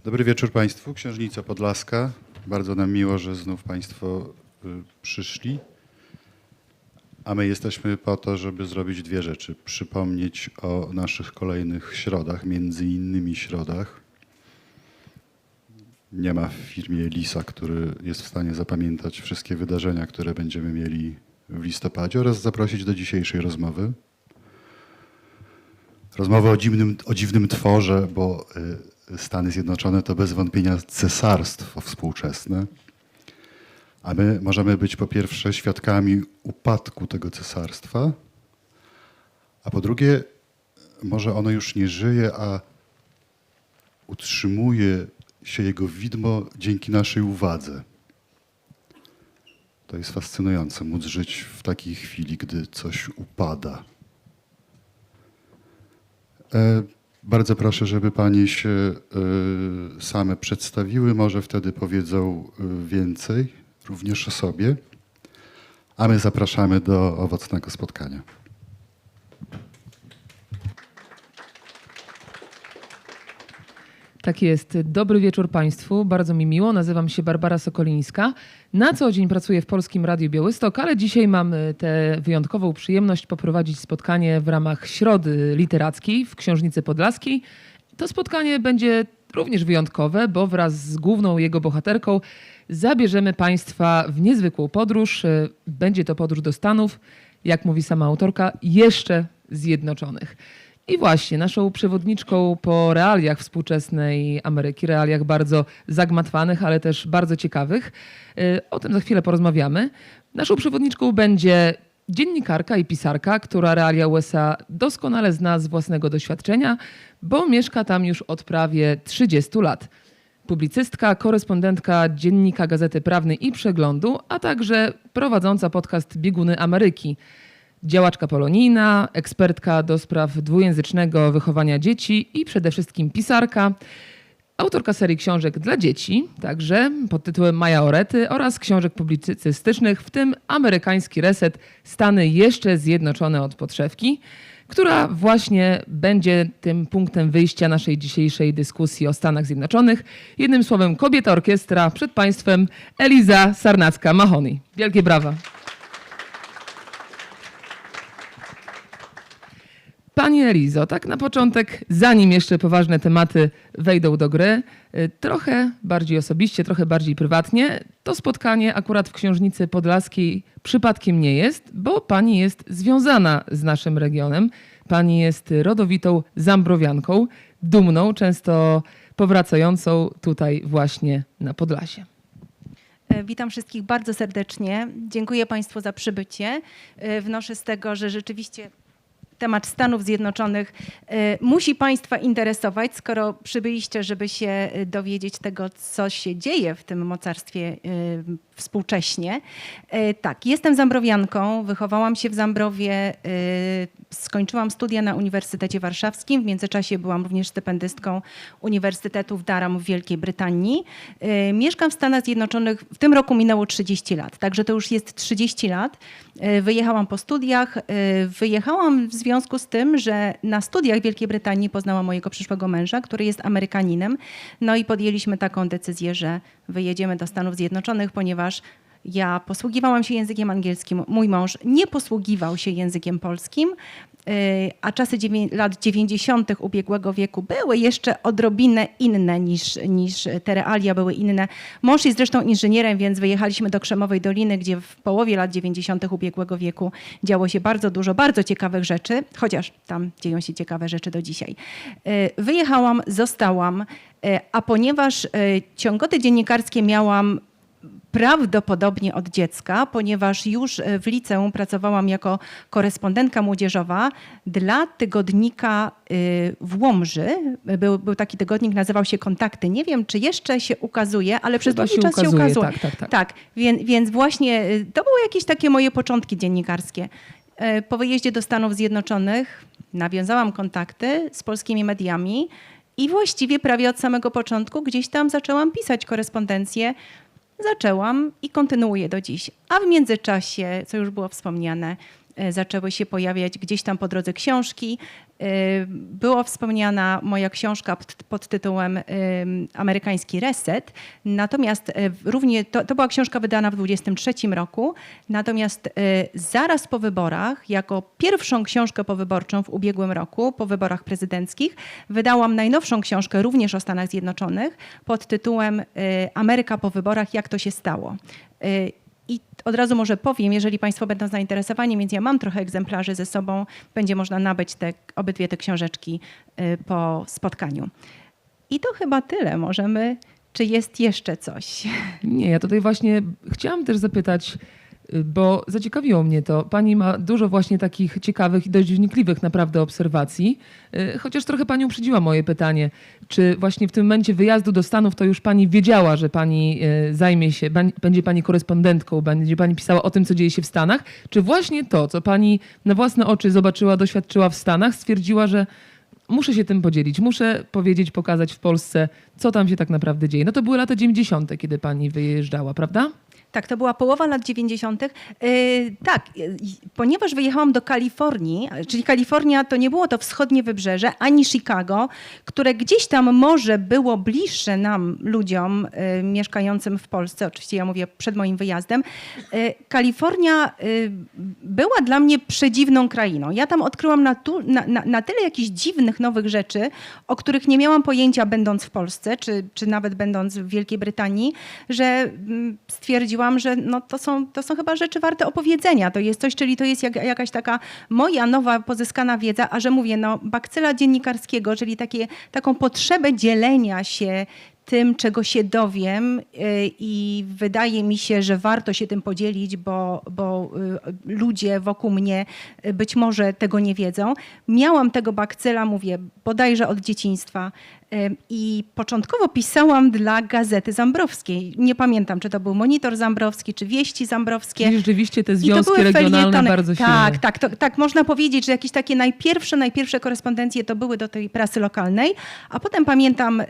Dobry wieczór Państwu. Księżnica Podlaska. Bardzo nam miło, że znów Państwo przyszli. A my jesteśmy po to, żeby zrobić dwie rzeczy. Przypomnieć o naszych kolejnych środach, między innymi środach. Nie ma w firmie Lisa, który jest w stanie zapamiętać wszystkie wydarzenia, które będziemy mieli w listopadzie, oraz zaprosić do dzisiejszej rozmowy. Rozmowy o dziwnym tworze, bo Stany Zjednoczone to bez wątpienia cesarstwo współczesne, a my możemy być po pierwsze świadkami upadku tego cesarstwa, a po drugie może ono już nie żyje, a utrzymuje się jego widmo dzięki naszej uwadze. To jest fascynujące, móc żyć w takiej chwili, gdy coś upada. Bardzo proszę, żeby Panie się same przedstawiły, może wtedy powiedzą więcej, również o sobie, a my zapraszamy do owocnego spotkania. Tak jest. Dobry wieczór Państwu. Bardzo mi miło. Nazywam się Barbara Sokolińska. Na co dzień pracuję w Polskim Radiu Białystok, ale dzisiaj mam tę wyjątkową przyjemność poprowadzić spotkanie w ramach Środy Literackiej w Książnicy Podlaskiej. To spotkanie będzie również wyjątkowe, bo wraz z główną jego bohaterką zabierzemy Państwa w niezwykłą podróż. Będzie to podróż do Stanów, jak mówi sama autorka, jeszcze zjednoczonych. I właśnie naszą przewodniczką po realiach współczesnej Ameryki, realiach bardzo zagmatwanych, ale też bardzo ciekawych, o tym za chwilę porozmawiamy. Naszą przewodniczką będzie dziennikarka i pisarka, która realia USA doskonale zna z własnego doświadczenia, bo mieszka tam już od prawie 30 lat. Publicystka, korespondentka Dziennika Gazety Prawnej i Przeglądu, a także prowadząca podcast Bieguny Ameryki. Działaczka polonijna, ekspertka do spraw dwujęzycznego wychowania dzieci i przede wszystkim pisarka, autorka serii książek dla dzieci, także pod tytułem Majorety, oraz książek publicystycznych, w tym Amerykański Reset, Stany jeszcze zjednoczone od podszewki, która właśnie będzie tym punktem wyjścia naszej dzisiejszej dyskusji o Stanach Zjednoczonych. Jednym słowem, kobieta orkiestra, przed Państwem Eliza Sarnacka-Mahoney. Wielkie brawa. Pani Elizo, tak na początek, zanim jeszcze poważne tematy wejdą do gry, trochę bardziej osobiście, trochę bardziej prywatnie, to spotkanie akurat w Książnicy Podlaskiej przypadkiem nie jest, bo pani jest związana z naszym regionem. Pani jest rodowitą Zambrowianką, dumną, często powracającą tutaj właśnie na Podlasie. Witam wszystkich bardzo serdecznie. Dziękuję Państwu za przybycie. Wnoszę z tego, że rzeczywiście temat Stanów Zjednoczonych musi Państwa interesować, skoro przybyliście, żeby się dowiedzieć tego, co się dzieje w tym mocarstwie współcześnie. Tak, jestem Zambrowianką, wychowałam się w Zambrowie, skończyłam studia na Uniwersytecie Warszawskim. W międzyczasie byłam również stypendystką Uniwersytetu w Durham w Wielkiej Brytanii. Mieszkam w Stanach Zjednoczonych, w tym roku minęło 30 lat, także to już jest 30 lat. Wyjechałam po studiach, wyjechałam w związku z tym, że na studiach w Wielkiej Brytanii poznałam mojego przyszłego męża, który jest Amerykaninem. No i podjęliśmy taką decyzję, że wyjedziemy do Stanów Zjednoczonych, ponieważ ja posługiwałam się językiem angielskim, mój mąż nie posługiwał się językiem polskim, a czasy lat 90. ubiegłego wieku były jeszcze odrobinę inne niż te realia były inne. Mąż jest zresztą inżynierem, więc wyjechaliśmy do Krzemowej Doliny, gdzie w połowie lat 90. ubiegłego wieku działo się bardzo dużo, bardzo ciekawych rzeczy, chociaż tam dzieją się ciekawe rzeczy do dzisiaj. Wyjechałam, zostałam, a ponieważ ciągoty dziennikarskie miałam prawdopodobnie od dziecka, ponieważ już w liceum pracowałam jako korespondentka młodzieżowa dla tygodnika w Łomży. Był taki tygodnik, nazywał się Kontakty. Nie wiem, czy jeszcze się ukazuje, ale przez długi czas się ukazuje. Tak, więc właśnie to były jakieś takie moje początki dziennikarskie. Po wyjeździe do Stanów Zjednoczonych nawiązałam kontakty z polskimi mediami i właściwie prawie od samego początku gdzieś tam zaczęłam pisać korespondencję. Zaczęłam i kontynuuję do dziś. A w międzyczasie, co już było wspomniane, zaczęły się pojawiać gdzieś tam po drodze książki. Była wspomniana moja książka pod tytułem Amerykański Reset, natomiast równie to była książka wydana w 1923 roku, natomiast zaraz po wyborach, jako pierwszą książkę powyborczą w ubiegłym roku, po wyborach prezydenckich, wydałam najnowszą książkę również o Stanach Zjednoczonych pod tytułem Ameryka po wyborach, jak to się stało. I od razu może powiem, jeżeli Państwo będą zainteresowani, więc ja mam trochę egzemplarzy ze sobą, będzie można nabyć obydwie te książeczki po spotkaniu. I to chyba tyle. Czy jest jeszcze coś? Nie, ja tutaj właśnie chciałam też zapytać, bo zaciekawiło mnie to. Pani ma dużo właśnie takich ciekawych i dość wnikliwych naprawdę obserwacji, chociaż trochę pani uprzedziła moje pytanie. Czy właśnie w tym momencie wyjazdu do Stanów to już pani wiedziała, że pani zajmie się, będzie pani korespondentką, będzie pani pisała o tym, co dzieje się w Stanach? Czy właśnie to, co pani na własne oczy zobaczyła, doświadczyła w Stanach, stwierdziła, że muszę się tym podzielić, muszę powiedzieć, pokazać w Polsce, co tam się tak naprawdę dzieje? No to były lata 90., kiedy pani wyjeżdżała, prawda? Tak, to była połowa lat 90. Tak, ponieważ wyjechałam do Kalifornii, czyli Kalifornia to nie było to wschodnie wybrzeże, ani Chicago, które gdzieś tam może było bliższe nam, ludziom mieszkającym w Polsce, oczywiście ja mówię przed moim wyjazdem. Kalifornia była dla mnie przedziwną krainą. Ja tam odkryłam na tyle jakichś dziwnych, nowych rzeczy, o których nie miałam pojęcia będąc w Polsce, czy nawet będąc w Wielkiej Brytanii, że stwierdziłam, że no to są chyba rzeczy warte opowiedzenia. To jest coś, czyli to jest jakaś taka moja nowa pozyskana wiedza, a że mówię, no bakcyla dziennikarskiego, czyli taką potrzebę dzielenia się tym, czego się dowiem i wydaje mi się, że warto się tym podzielić, bo ludzie wokół mnie być może tego nie wiedzą. Miałam tego bakcyla, mówię, bodajże od dzieciństwa i początkowo pisałam dla Gazety Zambrowskiej. Nie pamiętam, czy to był Monitor Zambrowski, czy Wieści Zambrowskie. Czyli rzeczywiście te I to związki były regionalne felietony. bardzo silne. Tak, można powiedzieć, że jakieś takie najpierwsze korespondencje to były do tej prasy lokalnej, a potem pamiętam,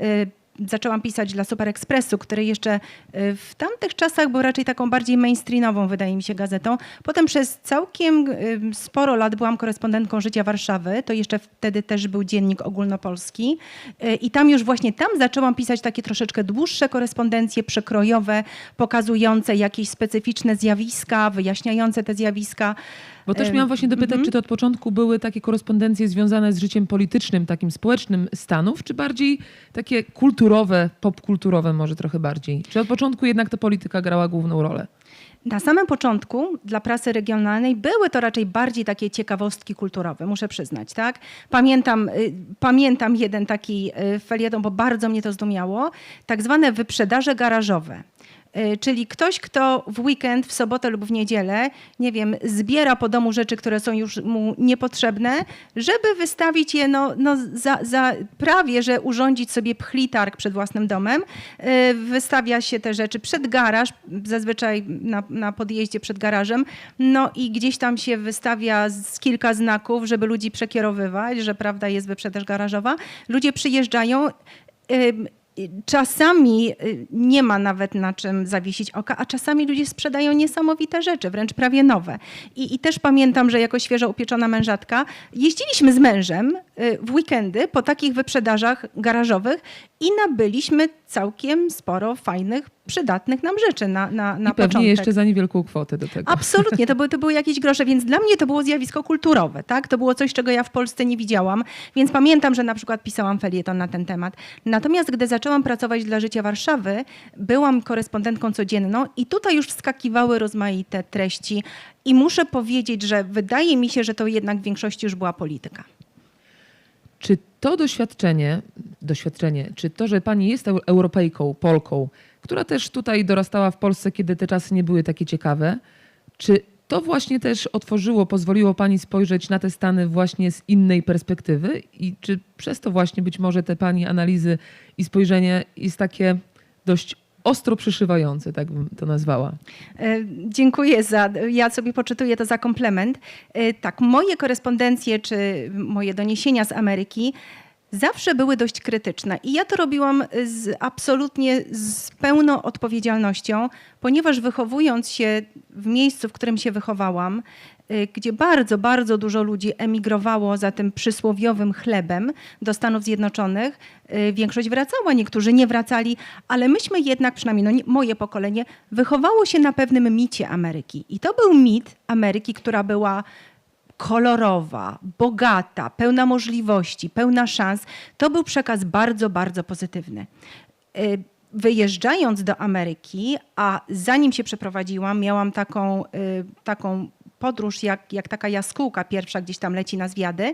zaczęłam pisać dla Super Expressu, który jeszcze w tamtych czasach był raczej taką bardziej mainstreamową, wydaje mi się, gazetą. Potem przez całkiem sporo lat byłam korespondentką Życia Warszawy. To jeszcze wtedy też był dziennik ogólnopolski. I tam już właśnie zaczęłam pisać takie troszeczkę dłuższe korespondencje przekrojowe, pokazujące jakieś specyficzne zjawiska, wyjaśniające te zjawiska. Bo też miałam właśnie dopytać, czy to od początku były takie korespondencje związane z życiem politycznym, takim społecznym Stanów, czy bardziej takie kulturowe, popkulturowe może trochę bardziej? Czy od początku jednak ta polityka grała główną rolę? Na samym początku dla prasy regionalnej były to raczej bardziej takie ciekawostki kulturowe, muszę przyznać, tak? Pamiętam jeden taki felieton, bo bardzo mnie to zdumiało, tak zwane wyprzedaże garażowe. Czyli ktoś, kto w weekend, w sobotę lub w niedzielę, nie wiem, zbiera po domu rzeczy, które są już mu niepotrzebne, żeby wystawić je za prawie, że urządzić sobie pchlitarg przed własnym domem. Wystawia się te rzeczy przed garaż, zazwyczaj na podjeździe przed garażem, no i gdzieś tam się wystawia z kilka znaków, żeby ludzi przekierowywać, że prawda jest wyprzedaż garażowa. Ludzie przyjeżdżają. Czasami nie ma nawet na czym zawiesić oka, a czasami ludzie sprzedają niesamowite rzeczy, wręcz prawie nowe. I też pamiętam, że jako świeżo upieczona mężatka jeździliśmy z mężem w weekendy po takich wyprzedażach garażowych i nabyliśmy całkiem sporo fajnych, przydatnych nam rzeczy na I pewnie początek. jeszcze za niewielką kwotę do tego. Absolutnie, to były jakieś grosze, więc dla mnie to było zjawisko kulturowe, tak? To było coś, czego ja w Polsce nie widziałam, więc pamiętam, że na przykład pisałam felieton na ten temat. Natomiast gdy zaczęłam pracować dla Życia Warszawy, byłam korespondentką codzienną i tutaj już wskakiwały rozmaite treści i muszę powiedzieć, że wydaje mi się, że to jednak w większości już była polityka. Czy to doświadczenie, czy to, że pani jest Europejką, Polką, która też tutaj dorastała w Polsce, kiedy te czasy nie były takie ciekawe, czy to właśnie też pozwoliło pani spojrzeć na te Stany właśnie z innej perspektywy i czy przez to właśnie być może te pani analizy i spojrzenie jest takie dość ostro przyszywające, tak bym to nazwała? Dziękuję ja sobie poczytuję to za komplement. Tak, moje korespondencje czy moje doniesienia z Ameryki zawsze były dość krytyczne i ja to robiłam absolutnie z pełną odpowiedzialnością, ponieważ wychowując się w miejscu, w którym się wychowałam, gdzie bardzo, bardzo dużo ludzi emigrowało za tym przysłowiowym chlebem do Stanów Zjednoczonych. Większość wracała, niektórzy nie wracali, ale myśmy jednak, przynajmniej moje pokolenie, wychowało się na pewnym micie Ameryki. I to był mit Ameryki, która była kolorowa, bogata, pełna możliwości, pełna szans. To był przekaz bardzo, bardzo pozytywny. Wyjeżdżając do Ameryki, a zanim się przeprowadziłam, miałam taką podróż, jak taka jaskółka pierwsza gdzieś tam leci na zwiady.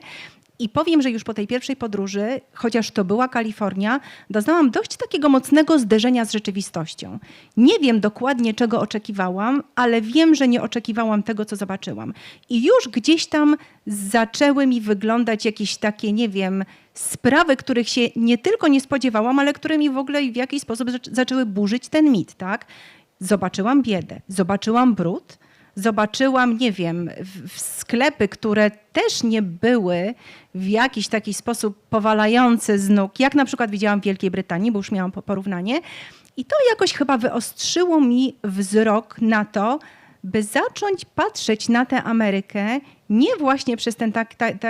I powiem, że już po tej pierwszej podróży, chociaż to była Kalifornia, doznałam dość takiego mocnego zderzenia z rzeczywistością. Nie wiem dokładnie, czego oczekiwałam, ale wiem, że nie oczekiwałam tego, co zobaczyłam. I już gdzieś tam zaczęły mi wyglądać jakieś takie, nie wiem, sprawy, których się nie tylko nie spodziewałam, ale które mi w ogóle w jakiś sposób zaczęły burzyć ten mit, tak? Zobaczyłam biedę, zobaczyłam brud, zobaczyłam, nie wiem, w sklepy, które też nie były w jakiś taki sposób powalające z nóg, jak na przykład widziałam w Wielkiej Brytanii, bo już miałam porównanie. I to jakoś chyba wyostrzyło mi wzrok na to, by zacząć patrzeć na tę Amerykę nie właśnie przez ten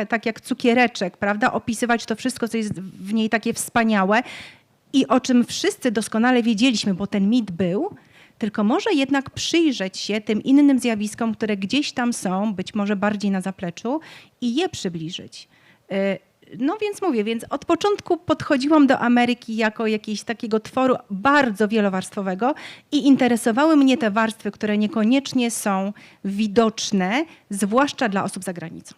tak jak cukiereczek, prawda, opisywać to wszystko, co jest w niej takie wspaniałe i o czym wszyscy doskonale wiedzieliśmy, bo ten mit był, tylko może jednak przyjrzeć się tym innym zjawiskom, które gdzieś tam są, być może bardziej na zapleczu i je przybliżyć. No więc mówię, więc od początku podchodziłam do Ameryki jako jakiegoś takiego tworu bardzo wielowarstwowego i interesowały mnie te warstwy, które niekoniecznie są widoczne, zwłaszcza dla osób za granicą.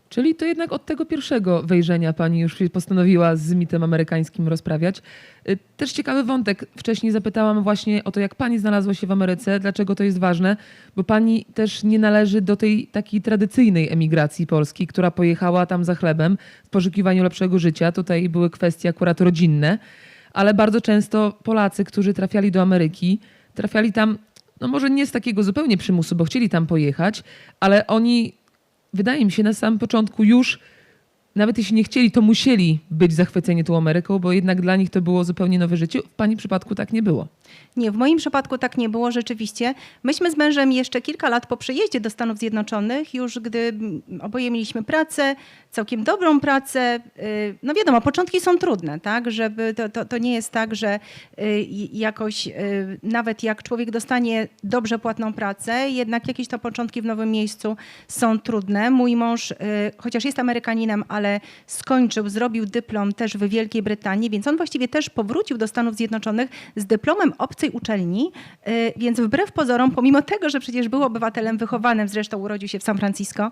Czyli to jednak od tego pierwszego wejrzenia pani już się postanowiła z mitem amerykańskim rozprawiać. Też ciekawy wątek. Wcześniej zapytałam właśnie o to, jak pani znalazła się w Ameryce, dlaczego to jest ważne, bo pani też nie należy do tej takiej tradycyjnej emigracji Polski, która pojechała tam za chlebem w poszukiwaniu lepszego życia. Tutaj były kwestie akurat rodzinne, ale bardzo często Polacy, którzy trafiali do Ameryki, trafiali tam, no może nie z takiego zupełnie przymusu, bo chcieli tam pojechać, ale oni, wydaje mi się, na samym początku już, nawet jeśli nie chcieli, to musieli być zachwyceni tą Ameryką, bo jednak dla nich to było zupełnie nowe życie. W pani przypadku tak nie było. Nie, w moim przypadku tak nie było rzeczywiście. Myśmy z mężem jeszcze kilka lat po przyjeździe do Stanów Zjednoczonych, już gdy oboje mieliśmy pracę, całkiem dobrą pracę. No wiadomo, początki są trudne, tak? Żeby to nie jest tak, że jakoś nawet jak człowiek dostanie dobrze płatną pracę, jednak jakieś to początki w nowym miejscu są trudne. Mój mąż, chociaż jest Amerykaninem, ale zrobił dyplom też w Wielkiej Brytanii, więc on właściwie też powrócił do Stanów Zjednoczonych z dyplomem obcej uczelni, więc wbrew pozorom, pomimo tego, że przecież był obywatelem wychowanym, zresztą urodził się w San Francisco,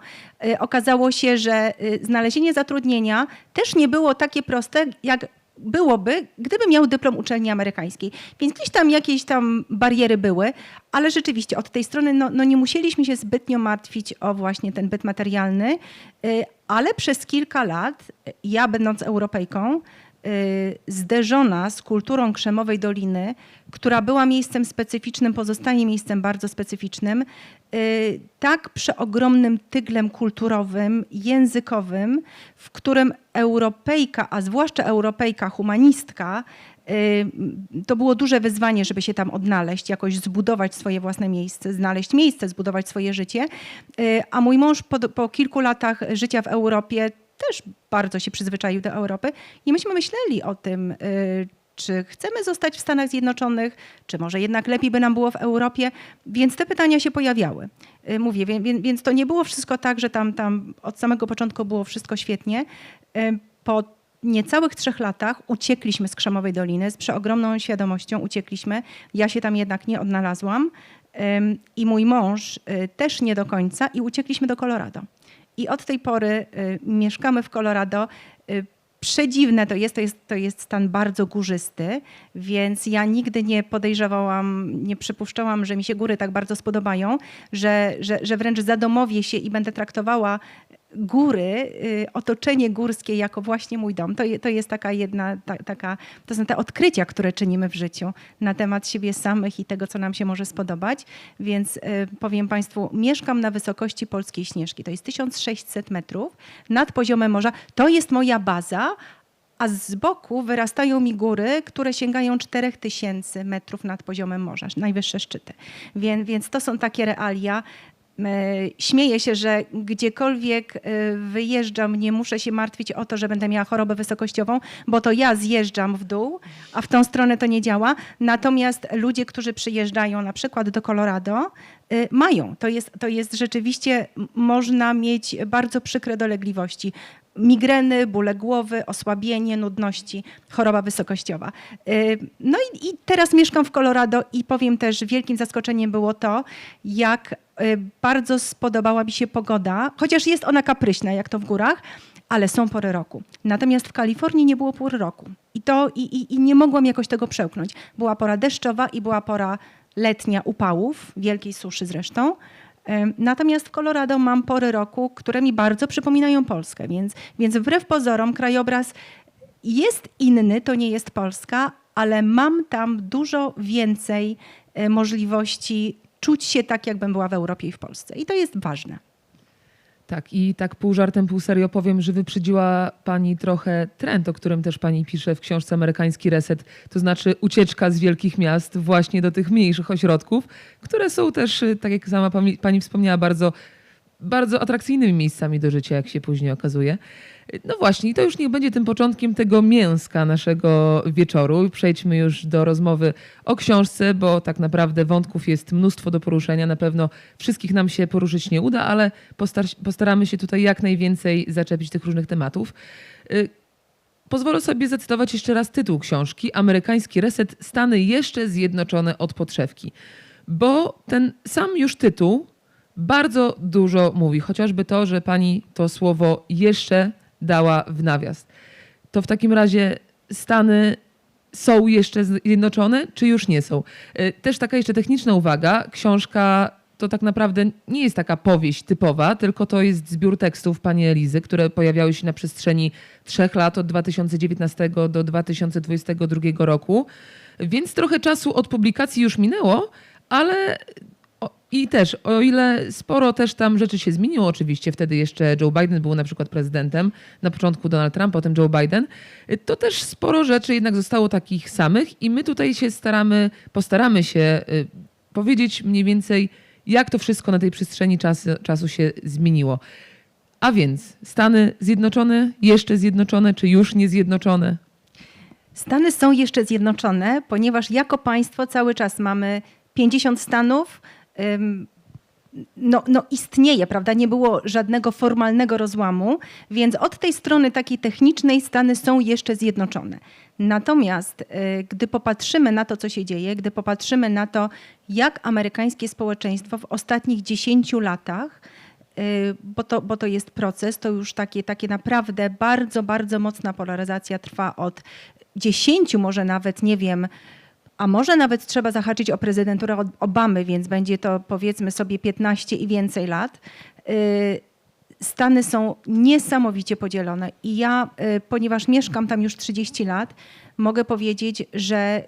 okazało się, że znalezienie zatrudnienia też nie było takie proste, jak byłoby, gdyby miał dyplom uczelni amerykańskiej. Więc gdzieś tam jakieś tam bariery były, ale rzeczywiście od tej strony no nie musieliśmy się zbytnio martwić o właśnie ten byt materialny, ale przez kilka lat, ja będąc Europejką, zderzona z kulturą Krzemowej Doliny, która była miejscem specyficznym, pozostaje miejscem bardzo specyficznym, tak przeogromnym tyglem kulturowym, językowym, w którym Europejka, a zwłaszcza Europejka humanistka, to było duże wyzwanie, żeby się tam odnaleźć, jakoś zbudować swoje własne miejsce, znaleźć miejsce, zbudować swoje życie. A mój mąż po kilku latach życia w Europie też bardzo się przyzwyczaił do Europy i myśmy myśleli o tym, czy chcemy zostać w Stanach Zjednoczonych, czy może jednak lepiej by nam było w Europie, więc te pytania się pojawiały. Mówię, więc to nie było wszystko tak, że tam od samego początku było wszystko świetnie. Po niecałych 3 latach uciekliśmy z Krzemowej Doliny, z przeogromną świadomością uciekliśmy. Ja się tam jednak nie odnalazłam i mój mąż też nie do końca i uciekliśmy do Colorado. I od tej pory mieszkamy w Colorado. Przedziwne to jest stan bardzo górzysty, więc ja nigdy nie podejrzewałam, nie przypuszczałam, że mi się góry tak bardzo spodobają, że wręcz zadomowię się i będę traktowała góry, otoczenie górskie jako właśnie mój dom. To jest taka jedna, to są te odkrycia, które czynimy w życiu na temat siebie samych i tego, co nam się może spodobać. Więc powiem Państwu, mieszkam na wysokości Polskiej Śnieżki. To jest 1600 metrów nad poziomem morza. To jest moja baza, a z boku wyrastają mi góry, które sięgają 4000 metrów nad poziomem morza, najwyższe szczyty. Więc to są takie realia. Śmieję się, że gdziekolwiek wyjeżdżam, nie muszę się martwić o to, że będę miała chorobę wysokościową, bo to ja zjeżdżam w dół, a w tą stronę to nie działa. Natomiast ludzie, którzy przyjeżdżają na przykład do Colorado, mają. To jest rzeczywiście, można mieć bardzo przykre dolegliwości. Migreny, bóle głowy, osłabienie, nudności, choroba wysokościowa. No i teraz mieszkam w Colorado i powiem też, wielkim zaskoczeniem było to, jak bardzo spodobała mi się pogoda, chociaż jest ona kapryśna, jak to w górach, ale są pory roku. Natomiast w Kalifornii nie było pór roku. I nie mogłam jakoś tego przełknąć. Była pora deszczowa i była pora letnia upałów, wielkiej suszy zresztą. Natomiast w Colorado mam pory roku, które mi bardzo przypominają Polskę, więc wbrew pozorom krajobraz jest inny, to nie jest Polska, ale mam tam dużo więcej możliwości czuć się tak, jakbym była w Europie i w Polsce. I to jest ważne. Tak, i tak pół żartem, pół serio powiem, że wyprzedziła pani trochę trend, o którym też pani pisze w książce Amerykański Reset, to znaczy ucieczka z wielkich miast właśnie do tych mniejszych ośrodków, które są też, tak jak sama pani wspomniała, bardzo, bardzo atrakcyjnymi miejscami do życia, jak się później okazuje. No właśnie, i to już niech będzie tym początkiem tego mięska naszego wieczoru. Przejdźmy już do rozmowy o książce, bo tak naprawdę wątków jest mnóstwo do poruszenia. Na pewno wszystkich nam się poruszyć nie uda, ale postaramy się tutaj jak najwięcej zaczepić tych różnych tematów. Pozwolę sobie zacytować jeszcze raz tytuł książki. Amerykański Reset. Stany jeszcze zjednoczone od podszewki. Bo ten sam już tytuł bardzo dużo mówi. Chociażby to, że pani to słowo jeszcze dała w nawias. To w takim razie Stany są jeszcze zjednoczone, czy już nie są? Też taka jeszcze techniczna uwaga. Książka to tak naprawdę nie jest taka powieść typowa, tylko to jest zbiór tekstów pani Elizy, które pojawiały się na przestrzeni 3 lat, od 2019 do 2022 roku. Więc trochę czasu od publikacji już minęło, ale i też, o ile sporo też tam rzeczy się zmieniło, oczywiście wtedy jeszcze Joe Biden był na przykład prezydentem, na początku Donald Trump, potem Joe Biden, to też sporo rzeczy jednak zostało takich samych i my tutaj się postaramy się powiedzieć mniej więcej, jak to wszystko na tej przestrzeni czasu się zmieniło. A więc Stany zjednoczone, jeszcze zjednoczone, czy już nie zjednoczone? Stany są jeszcze zjednoczone, ponieważ jako państwo cały czas mamy 50 stanów, istnieje, prawda? Nie było żadnego formalnego rozłamu, więc od tej strony takiej technicznej Stany są jeszcze zjednoczone. Natomiast gdy popatrzymy na to, co się dzieje, gdy popatrzymy na to, jak amerykańskie społeczeństwo w ostatnich 10 latach, bo to jest proces, to już takie naprawdę bardzo, bardzo mocna polaryzacja trwa od 10, może nawet, nie wiem, a może nawet trzeba zahaczyć o prezydenturę Obamy, więc będzie to powiedzmy sobie 15 i więcej lat. Stany są niesamowicie podzielone i ja, ponieważ mieszkam tam już 30 lat, mogę powiedzieć, że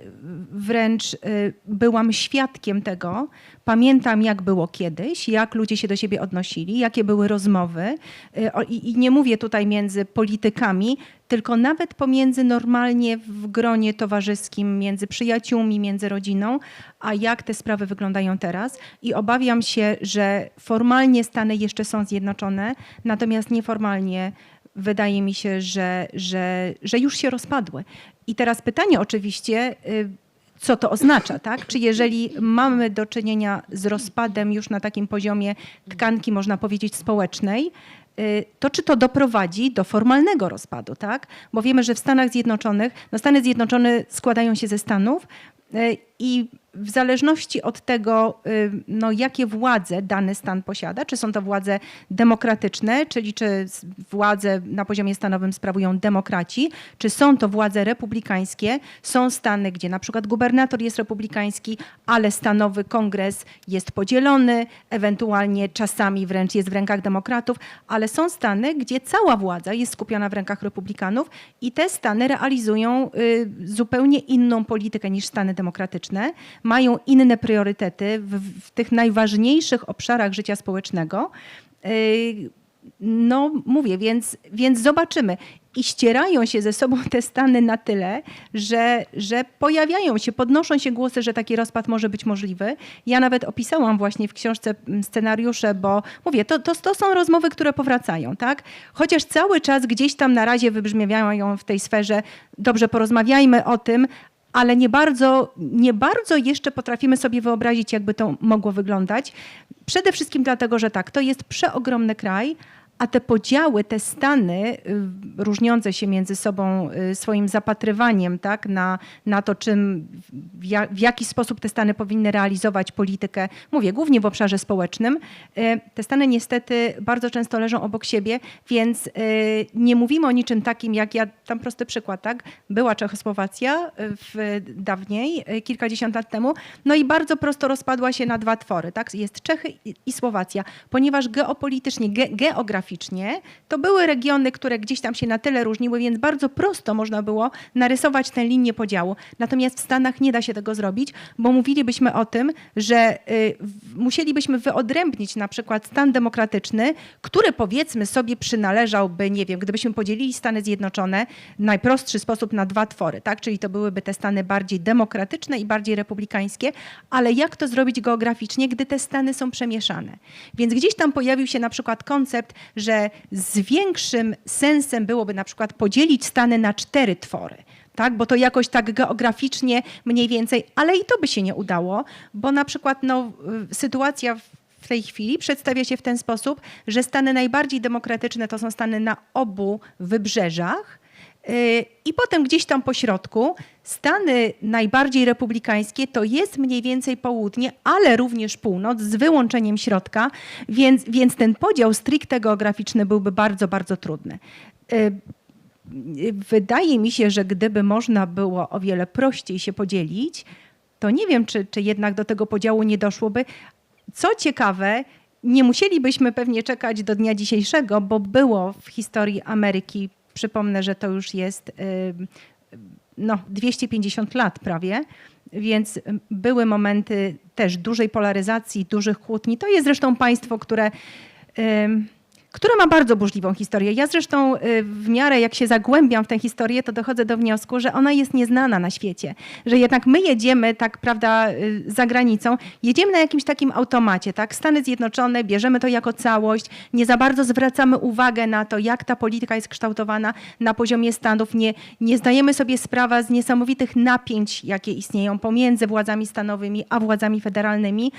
wręcz byłam świadkiem tego. Pamiętam, jak było kiedyś, jak ludzie się do siebie odnosili, jakie były rozmowy. I nie mówię tutaj między politykami, tylko nawet pomiędzy normalnie w gronie towarzyskim, między przyjaciółmi, między rodziną, a jak te sprawy wyglądają teraz. I obawiam się, że formalnie Stany jeszcze są zjednoczone, natomiast nieformalnie wydaje mi się, że już się rozpadły. I teraz pytanie oczywiście, co to oznacza, tak? Czy jeżeli mamy do czynienia z rozpadem już na takim poziomie tkanki, można powiedzieć, społecznej, to czy to doprowadzi do formalnego rozpadu, tak? Bo wiemy, że w Stanach Zjednoczonych, Stany Zjednoczone składają się ze Stanów i w zależności od tego, jakie władze dany stan posiada, czy są to władze demokratyczne, czyli czy władze na poziomie stanowym sprawują demokraci, czy są to władze republikańskie. Są stany, gdzie na przykład gubernator jest republikański, ale stanowy kongres jest podzielony, ewentualnie czasami wręcz jest w rękach demokratów, ale są stany, gdzie cała władza jest skupiona w rękach republikanów i te stany realizują zupełnie inną politykę niż stany demokratyczne. Mają inne priorytety w tych najważniejszych obszarach życia społecznego. Mówię, więc zobaczymy. i ścierają się ze sobą te stany na tyle, że pojawiają się, podnoszą się głosy, że taki rozpad może być możliwy. Ja nawet opisałam właśnie w książce scenariusze, bo mówię, to są rozmowy, które powracają, tak? Chociaż cały czas gdzieś tam na razie wybrzmiewają w tej sferze, dobrze, porozmawiajmy o tym, ale nie bardzo jeszcze potrafimy sobie wyobrazić, jakby to mogło wyglądać. Przede wszystkim dlatego, że tak, to jest przeogromny kraj, a te podziały, te stany różniące się między sobą swoim zapatrywaniem, tak, na to, w jaki sposób te stany powinny realizować politykę, mówię głównie w obszarze społecznym, te stany niestety bardzo często leżą obok siebie, więc nie mówimy o niczym takim, jak tam prosty przykład, tak, była Czechosłowacja dawniej, kilkadziesiąt lat temu, no i bardzo prosto rozpadła się na dwa twory, tak, jest Czechy i Słowacja, ponieważ geopolitycznie, geograficznie to były regiony, które gdzieś tam się na tyle różniły, więc bardzo prosto można było narysować tę linię podziału. Natomiast w Stanach nie da się tego zrobić, bo mówilibyśmy o tym, że musielibyśmy wyodrębnić na przykład stan demokratyczny, który powiedzmy sobie przynależałby, nie wiem, gdybyśmy podzielili Stany Zjednoczone w najprostszy sposób na dwa twory, tak? Czyli to byłyby te stany bardziej demokratyczne i bardziej republikańskie, ale jak to zrobić geograficznie, gdy te stany są przemieszane? Więc gdzieś tam pojawił się na przykład koncept, że z większym sensem byłoby na przykład podzielić Stany na 4 twory. Tak, bo to jakoś tak geograficznie mniej więcej, ale i to by się nie udało, bo na przykład sytuacja w tej chwili przedstawia się w ten sposób, że stany najbardziej demokratyczne to są stany na obu wybrzeżach, i potem gdzieś tam po środku stany najbardziej republikańskie to jest mniej więcej południe, ale również północ z wyłączeniem środka, więc ten podział stricte geograficzny byłby bardzo, bardzo trudny. Wydaje mi się, że gdyby można było o wiele prościej się podzielić, to nie wiem, czy jednak do tego podziału nie doszłoby. Co ciekawe, nie musielibyśmy pewnie czekać do dnia dzisiejszego, bo było w historii Ameryki, przypomnę, że to już jest 250 lat prawie, więc były momenty też dużej polaryzacji, dużych kłótni. To jest zresztą państwo, które ma bardzo burzliwą historię. Ja zresztą w miarę jak się zagłębiam w tę historię, to dochodzę do wniosku, że ona jest nieznana na świecie. Że jednak my jedziemy, tak prawda, za granicą, jedziemy na jakimś takim automacie, tak? Stany Zjednoczone, bierzemy to jako całość, nie za bardzo zwracamy uwagę na to, jak ta polityka jest kształtowana na poziomie stanów. Nie zdajemy sobie sprawy z niesamowitych napięć, jakie istnieją pomiędzy władzami stanowymi a władzami federalnymi,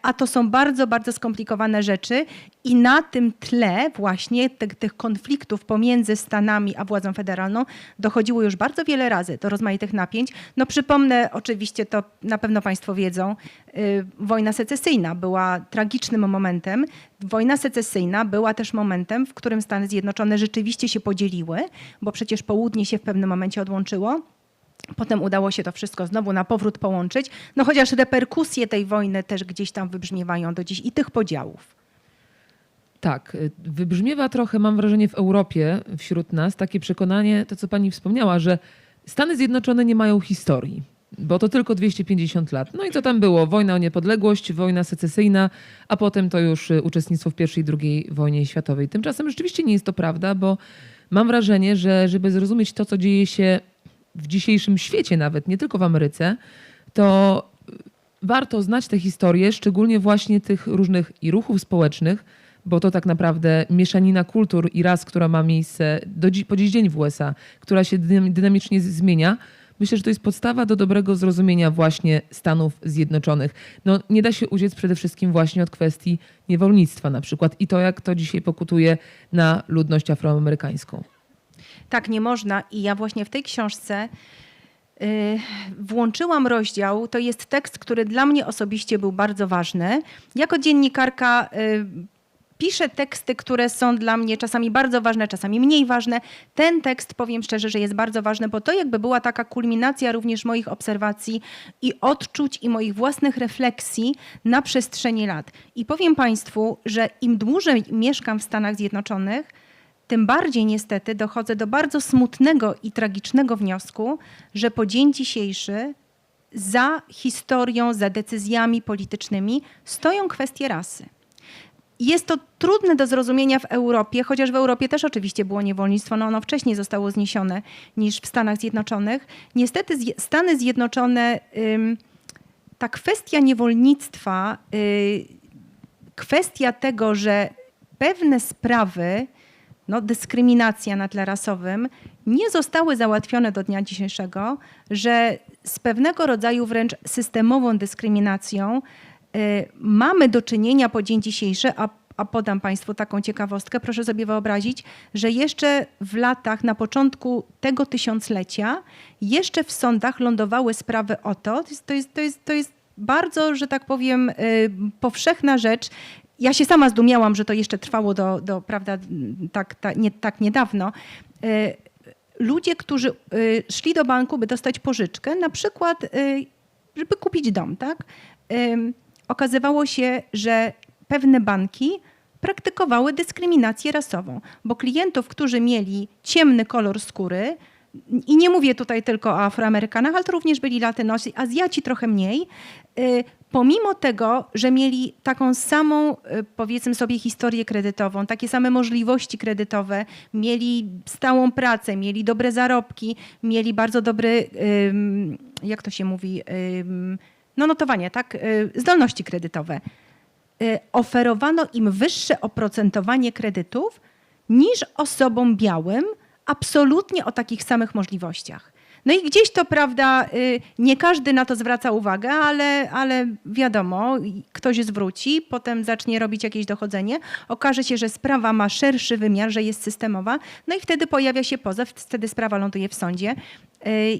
a to są bardzo, bardzo skomplikowane rzeczy i na tym tle właśnie tych konfliktów pomiędzy Stanami a władzą federalną dochodziło już bardzo wiele razy do rozmaitych napięć. No przypomnę, oczywiście to na pewno Państwo wiedzą, wojna secesyjna była tragicznym momentem. Wojna secesyjna była też momentem, w którym Stany Zjednoczone rzeczywiście się podzieliły, bo przecież południe się w pewnym momencie odłączyło. Potem udało się to wszystko znowu na powrót połączyć, no chociaż reperkusje tej wojny też gdzieś tam wybrzmiewają do dziś i tych podziałów. Tak, wybrzmiewa trochę, mam wrażenie, w Europie wśród nas takie przekonanie, to co pani wspomniała, że Stany Zjednoczone nie mają historii, bo to tylko 250 lat. No i co tam było? Wojna o niepodległość, wojna secesyjna, a potem to już uczestnictwo w I i II wojnie światowej. Tymczasem rzeczywiście nie jest to prawda, bo mam wrażenie, że żeby zrozumieć to, co dzieje się w dzisiejszym świecie nawet, nie tylko w Ameryce, to warto znać tę historię, szczególnie właśnie tych różnych i ruchów społecznych, bo to tak naprawdę mieszanina kultur i ras, która ma miejsce po dziś dzień w USA, która się dynamicznie zmienia. Myślę, że to jest podstawa do dobrego zrozumienia właśnie Stanów Zjednoczonych. No, nie da się uciec przede wszystkim właśnie od kwestii niewolnictwa na przykład i to, jak to dzisiaj pokutuje na ludność afroamerykańską. Tak, nie można i ja właśnie w tej książce włączyłam rozdział, to jest tekst, który dla mnie osobiście był bardzo ważny. Jako dziennikarka piszę teksty, które są dla mnie czasami bardzo ważne, czasami mniej ważne. Ten tekst, powiem szczerze, że jest bardzo ważny, bo to jakby była taka kulminacja również moich obserwacji i odczuć i moich własnych refleksji na przestrzeni lat. I powiem Państwu, że im dłużej mieszkam w Stanach Zjednoczonych, tym bardziej niestety dochodzę do bardzo smutnego i tragicznego wniosku, że po dzień dzisiejszy za historią, za decyzjami politycznymi stoją kwestie rasy. jest to trudne do zrozumienia w Europie, chociaż w Europie też oczywiście było niewolnictwo, no ono wcześniej zostało zniesione niż w Stanach Zjednoczonych. Niestety Stany Zjednoczone, ta kwestia niewolnictwa, kwestia tego, że pewne sprawy, no, dyskryminacja na tle rasowym, nie zostały załatwione do dnia dzisiejszego, że z pewnego rodzaju wręcz systemową dyskryminacją mamy do czynienia po dzień dzisiejszy, a podam Państwu taką ciekawostkę. Proszę sobie wyobrazić, że jeszcze w latach, na początku tego tysiąclecia, jeszcze w sądach lądowały sprawy o to. To jest bardzo, że tak powiem, powszechna rzecz. Ja się sama zdumiałam, że to jeszcze trwało do prawda, tak niedawno. Ludzie, którzy szli do banku, by dostać pożyczkę, na przykład, żeby kupić dom, tak? Okazywało się, że pewne banki praktykowały dyskryminację rasową, bo klientów, którzy mieli ciemny kolor skóry, i nie mówię tutaj tylko o Afroamerykanach, ale to również byli Latynosi, Azjaci trochę mniej, pomimo tego, że mieli taką samą, powiedzmy sobie, historię kredytową, takie same możliwości kredytowe, mieli stałą pracę, mieli dobre zarobki, mieli bardzo dobry, jak to się mówi, no notowanie, tak, zdolności kredytowe. Oferowano im wyższe oprocentowanie kredytów niż osobom białym, absolutnie o takich samych możliwościach. No i gdzieś to, prawda, nie każdy na to zwraca uwagę, ale wiadomo, ktoś zwróci, potem zacznie robić jakieś dochodzenie, okaże się, że sprawa ma szerszy wymiar, że jest systemowa, no i wtedy pojawia się pozew, wtedy sprawa ląduje w sądzie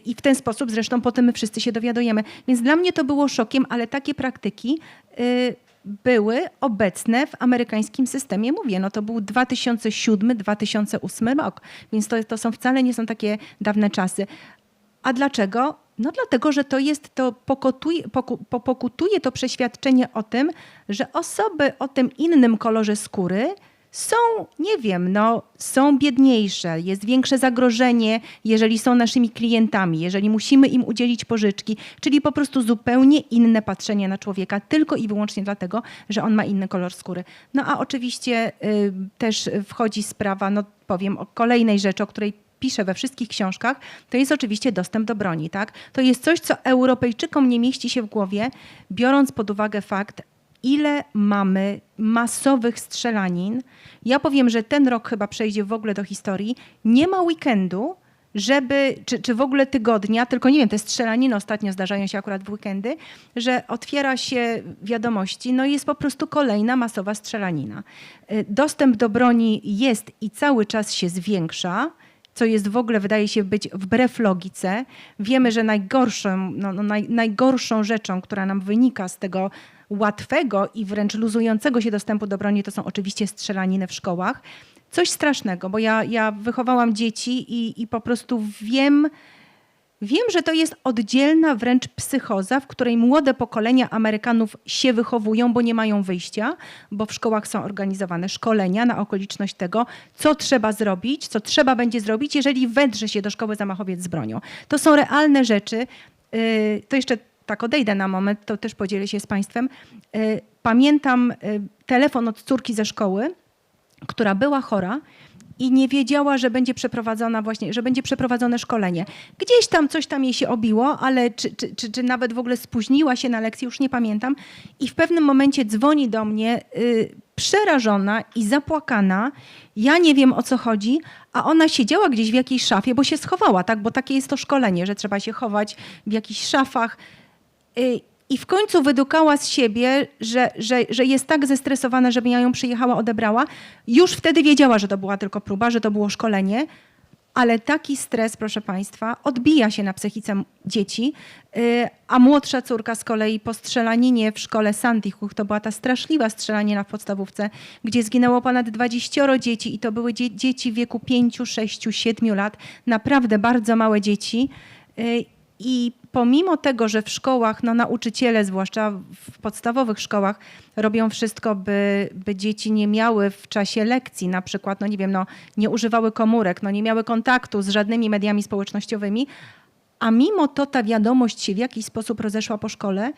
i w ten sposób zresztą potem my wszyscy się dowiadujemy. Więc dla mnie to było szokiem, ale takie praktyki były obecne w amerykańskim systemie. Mówię, no to był 2007-2008 rok, więc to nie są takie dawne czasy. A dlaczego? No dlatego, że pokutuje to przeświadczenie o tym, że osoby o tym innym kolorze skóry są, nie wiem, no, są biedniejsze, jest większe zagrożenie, jeżeli są naszymi klientami, jeżeli musimy im udzielić pożyczki, czyli po prostu zupełnie inne patrzenie na człowieka, tylko i wyłącznie dlatego, że on ma inny kolor skóry. No a oczywiście też wchodzi sprawa, no powiem o kolejnej rzeczy, o której piszę we wszystkich książkach, to jest oczywiście dostęp do broni. Tak? To jest coś, co Europejczykom nie mieści się w głowie, biorąc pod uwagę fakt, ile mamy masowych strzelanin. Ja powiem, że ten rok chyba przejdzie w ogóle do historii. Nie ma weekendu, czy w ogóle tygodnia, tylko nie wiem, te strzelaniny ostatnio zdarzają się akurat w weekendy, że otwiera się wiadomości, no i jest po prostu kolejna masowa strzelanina. Dostęp do broni jest i cały czas się zwiększa, co jest w ogóle, wydaje się być wbrew logice. Wiemy, że najgorszą rzeczą, która nam wynika z tego łatwego i wręcz luzującego się dostępu do broni, to są oczywiście strzelaniny w szkołach. Coś strasznego, bo ja wychowałam dzieci i po prostu wiem, że to jest oddzielna wręcz psychoza, w której młode pokolenia Amerykanów się wychowują, bo nie mają wyjścia, bo w szkołach są organizowane szkolenia na okoliczność tego, co trzeba zrobić, co trzeba będzie zrobić, jeżeli wedrze się do szkoły zamachowiec z bronią. To są realne rzeczy. To jeszcze tak odejdę na moment, to też podzielę się z Państwem. Pamiętam telefon od córki ze szkoły, która była chora i nie wiedziała, że będzie przeprowadzone szkolenie. Gdzieś tam coś tam jej się obiło, ale czy nawet w ogóle spóźniła się na lekcję, już nie pamiętam. I w pewnym momencie dzwoni do mnie przerażona i zapłakana. Ja nie wiem, o co chodzi, a ona siedziała gdzieś w jakiejś szafie, bo się schowała, tak? Bo takie jest to szkolenie, że trzeba się chować w jakichś szafach. I w końcu wydukała z siebie, że jest tak zestresowana, żeby ja ją przyjechała, odebrała. Już wtedy wiedziała, że to była tylko próba, że to było szkolenie, ale taki stres, proszę Państwa, odbija się na psychice dzieci, a młodsza córka z kolei po strzelaninie w szkole Sandy Hook, to była ta straszliwa strzelanina w podstawówce, gdzie zginęło ponad 20 dzieci i to były dzieci w wieku 5, 6, 7 lat, naprawdę bardzo małe dzieci. I pomimo tego, że w szkołach, no nauczyciele, zwłaszcza w podstawowych szkołach, robią wszystko, by dzieci nie miały w czasie lekcji, na przykład, no nie wiem, no nie używały komórek, no nie miały kontaktu z żadnymi mediami społecznościowymi, a mimo to ta wiadomość się w jakiś sposób rozeszła po szkole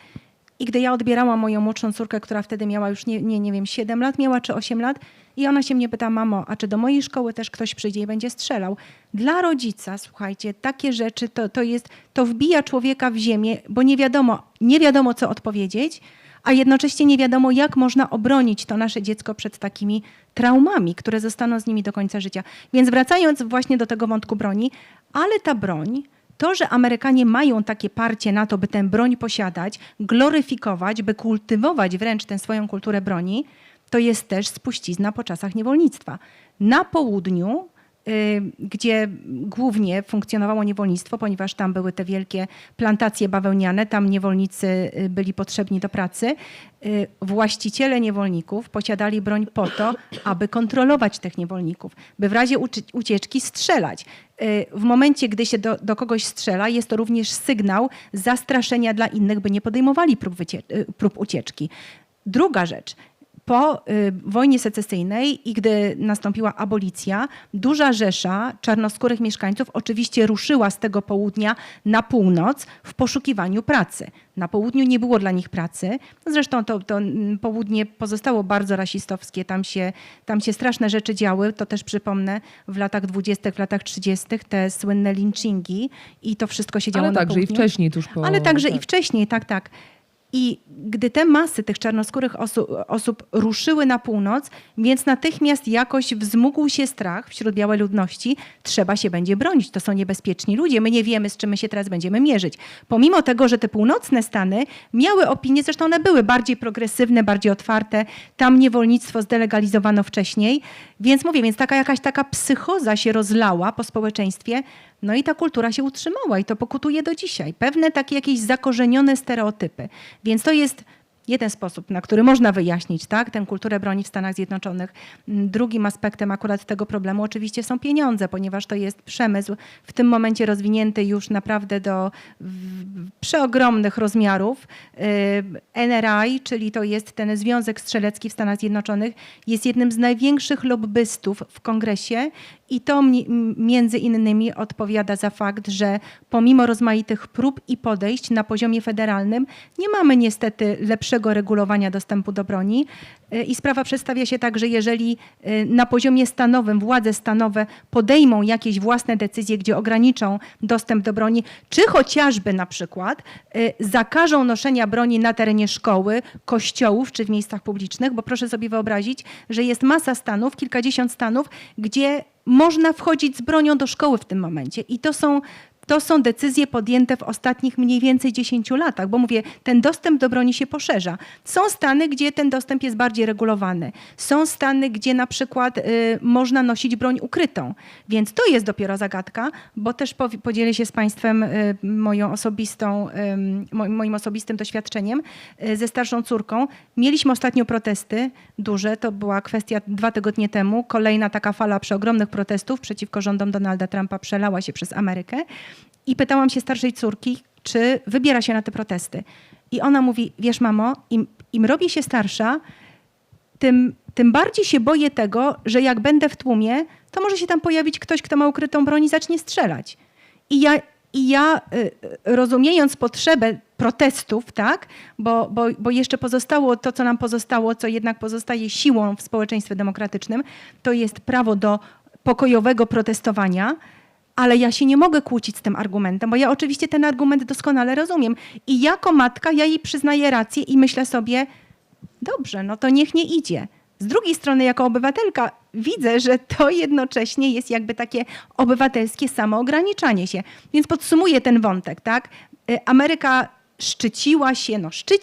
I gdy ja odbierałam moją młodszą córkę, która wtedy miała już nie wiem, 7 lat miała czy 8 lat i ona się mnie pyta: mamo, a czy do mojej szkoły też ktoś przyjdzie i będzie strzelał? Dla rodzica, słuchajcie, takie rzeczy to wbija człowieka w ziemię, bo nie wiadomo co odpowiedzieć, a jednocześnie nie wiadomo, jak można obronić to nasze dziecko przed takimi traumami, które zostaną z nimi do końca życia. Więc wracając właśnie do tego wątku broni, ale ta broń, to, że Amerykanie mają takie parcie na to, by tę broń posiadać, gloryfikować, by kultywować wręcz tę swoją kulturę broni, to jest też spuścizna po czasach niewolnictwa. Na południu, gdzie głównie funkcjonowało niewolnictwo, ponieważ tam były te wielkie plantacje bawełniane, tam niewolnicy byli potrzebni do pracy. Właściciele niewolników posiadali broń po to, aby kontrolować tych niewolników, by w razie ucieczki strzelać. W momencie, gdy się do kogoś strzela, jest to również sygnał zastraszenia dla innych, by nie podejmowali prób ucieczki. Druga rzecz. Po wojnie secesyjnej i gdy nastąpiła abolicja, duża rzesza czarnoskórych mieszkańców oczywiście ruszyła z tego południa na północ w poszukiwaniu pracy. Na południu nie było dla nich pracy. Zresztą to południe pozostało bardzo rasistowskie. Tam się straszne rzeczy działy. To też przypomnę w latach 20., w latach 30. te słynne lynchingi i to wszystko się działo Ale na także południu. i wcześniej tuż po... Ale także tak. i wcześniej, tak. I gdy te masy tych czarnoskórych osób ruszyły na północ, więc natychmiast jakoś wzmógł się strach wśród białej ludności, trzeba się będzie bronić, to są niebezpieczni ludzie, my nie wiemy, z czym my się teraz będziemy mierzyć. Pomimo tego, że te północne stany miały opinie, zresztą one były bardziej progresywne, bardziej otwarte, tam niewolnictwo zdelegalizowano wcześniej, więc jakaś taka psychoza się rozlała po społeczeństwie, no i ta kultura się utrzymała i to pokutuje do dzisiaj. Pewne takie jakieś zakorzenione stereotypy. Więc to jest jeden sposób, na który można wyjaśnić tę kulturę broni w Stanach Zjednoczonych. Drugim aspektem akurat tego problemu oczywiście są pieniądze, ponieważ to jest przemysł w tym momencie rozwinięty już naprawdę do przeogromnych rozmiarów. NRA, czyli to jest ten Związek Strzelecki w Stanach Zjednoczonych, jest jednym z największych lobbystów w Kongresie i to między innymi odpowiada za fakt, że pomimo rozmaitych prób i podejść na poziomie federalnym nie mamy niestety lepszego regulowania dostępu do broni. I sprawa przedstawia się tak, że jeżeli na poziomie stanowym władze stanowe podejmą jakieś własne decyzje, gdzie ograniczą dostęp do broni, czy chociażby na przykład zakażą noszenia broni na terenie szkoły, kościołów czy w miejscach publicznych, bo proszę sobie wyobrazić, że jest masa stanów, kilkadziesiąt stanów, gdzie można wchodzić z bronią do szkoły w tym momencie. I to są decyzje podjęte w ostatnich mniej więcej 10 latach, bo mówię, ten dostęp do broni się poszerza. Są stany, gdzie ten dostęp jest bardziej regulowany. Są stany, gdzie na przykład można nosić broń ukrytą. Więc to jest dopiero zagadka, bo też podzielę się z Państwem moim osobistym doświadczeniem ze starszą córką. Mieliśmy ostatnio protesty duże, to była kwestia 2 tygodnie temu. Kolejna taka fala przeogromnych protestów przeciwko rządom Donalda Trumpa przelała się przez Amerykę. I pytałam się starszej córki, czy wybiera się na te protesty. I ona mówi: wiesz mamo, im robię się starsza, tym bardziej się boję tego, że jak będę w tłumie, to może się tam pojawić ktoś, kto ma ukrytą broń i zacznie strzelać. I ja rozumiejąc potrzebę protestów, tak, bo jeszcze pozostało to, co nam pozostało, co jednak pozostaje siłą w społeczeństwie demokratycznym, to jest prawo do pokojowego protestowania. Ale ja się nie mogę kłócić z tym argumentem, bo ja oczywiście ten argument doskonale rozumiem. I jako matka ja jej przyznaję rację i myślę sobie, dobrze, no to niech nie idzie. Z drugiej strony jako obywatelka widzę, że to jednocześnie jest jakby takie obywatelskie samoograniczanie się. Więc podsumuję ten wątek, tak? Ameryka szczyci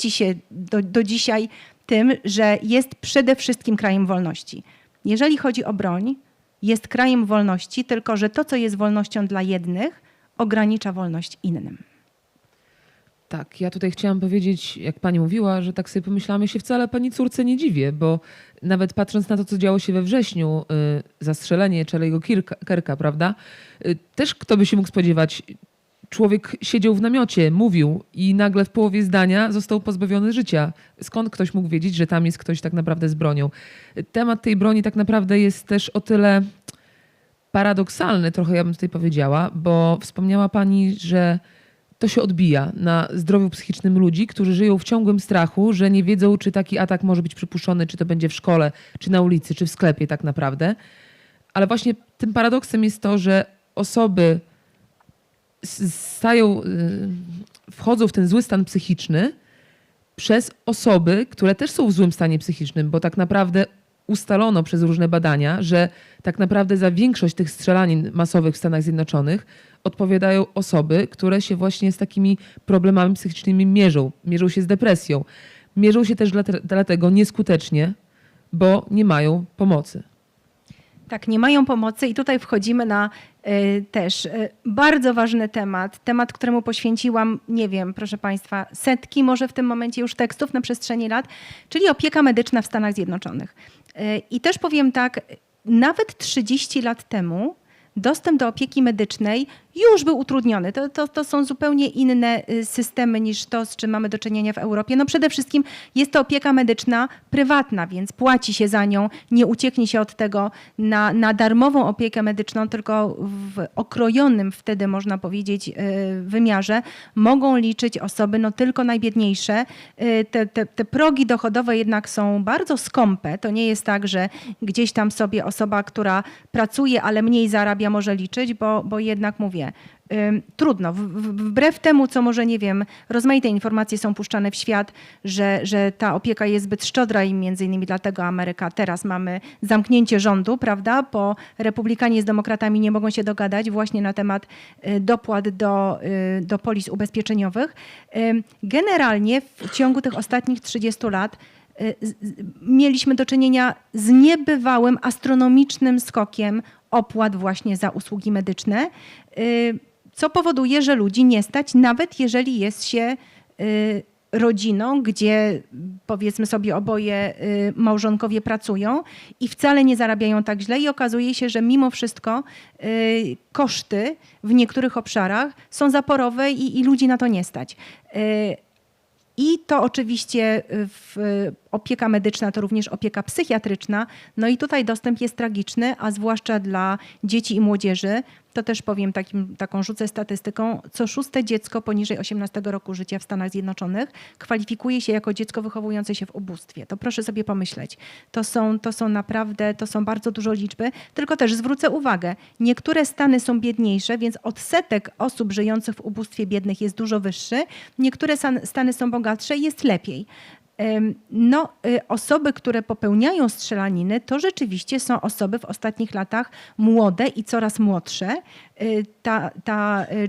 się do dzisiaj tym, że jest przede wszystkim krajem wolności. Jeżeli chodzi o broń, jest krajem wolności, tylko że to, co jest wolnością dla jednych, ogranicza wolność innym. Tak, ja tutaj chciałam powiedzieć, jak pani mówiła, że tak sobie pomyślałam, ja się wcale pani córce nie dziwię, bo nawet patrząc na to, co działo się we wrześniu, zastrzelenie Charlie'ego Kirka, prawda? Też kto by się mógł spodziewać, człowiek siedział w namiocie, mówił i nagle w połowie zdania został pozbawiony życia. Skąd ktoś mógł wiedzieć, że tam jest ktoś tak naprawdę z bronią? Temat tej broni tak naprawdę jest też o tyle paradoksalny, trochę ja bym tutaj powiedziała, bo wspomniała pani, że to się odbija na zdrowiu psychicznym ludzi, którzy żyją w ciągłym strachu, że nie wiedzą, czy taki atak może być przypuszczony, czy to będzie w szkole, czy na ulicy, czy w sklepie tak naprawdę. Ale właśnie tym paradoksem jest to, że osoby wchodzą w ten zły stan psychiczny przez osoby, które też są w złym stanie psychicznym, bo tak naprawdę ustalono przez różne badania, że tak naprawdę za większość tych strzelanin masowych w Stanach Zjednoczonych odpowiadają osoby, które się właśnie z takimi problemami psychicznymi mierzą. Mierzą się z depresją. Mierzą się też dlatego nieskutecznie, bo nie mają pomocy. Tak, nie mają pomocy i tutaj wchodzimy na też bardzo ważny temat, któremu poświęciłam, nie wiem, proszę Państwa, setki może w tym momencie już tekstów na przestrzeni lat, czyli opieka medyczna w Stanach Zjednoczonych. I też powiem tak, nawet 30 lat temu dostęp do opieki medycznej już był utrudniony. To są zupełnie inne systemy niż to, z czym mamy do czynienia w Europie. No przede wszystkim jest to opieka medyczna prywatna, więc płaci się za nią, nie ucieknie się od tego na darmową opiekę medyczną, tylko w okrojonym wtedy, można powiedzieć, wymiarze mogą liczyć osoby no tylko najbiedniejsze. Te progi dochodowe jednak są bardzo skąpe. To nie jest tak, że gdzieś tam sobie osoba, która pracuje, ale mniej zarabia, może liczyć, bo jednak mówię, trudno. Wbrew temu, co może, nie wiem, rozmaite informacje są puszczane w świat, że ta opieka jest zbyt szczodra i między innymi dlatego Ameryka teraz mamy zamknięcie rządu, prawda, bo republikanie z demokratami nie mogą się dogadać właśnie na temat dopłat do polis ubezpieczeniowych. Generalnie w ciągu tych ostatnich 30 lat mieliśmy do czynienia z niebywałym, astronomicznym skokiem opłat właśnie za usługi medyczne, co powoduje, że ludzi nie stać, nawet jeżeli jest się rodziną, gdzie powiedzmy sobie oboje małżonkowie pracują i wcale nie zarabiają tak źle i okazuje się, że mimo wszystko koszty w niektórych obszarach są zaporowe i ludzi na to nie stać. I to oczywiście opieka medyczna to również opieka psychiatryczna. No i tutaj dostęp jest tragiczny, a zwłaszcza dla dzieci i młodzieży. To też powiem, taką rzucę statystyką. Co 6. dziecko poniżej 18 roku życia w Stanach Zjednoczonych kwalifikuje się jako dziecko wychowujące się w ubóstwie. To proszę sobie pomyśleć. To są naprawdę, to są bardzo dużo liczby. Tylko też zwrócę uwagę, niektóre stany są biedniejsze, więc odsetek osób żyjących w ubóstwie biednych jest dużo wyższy. Niektóre stany są bogatsze i jest lepiej. No, osoby, które popełniają strzelaniny, to rzeczywiście są osoby w ostatnich latach młode i coraz młodsze.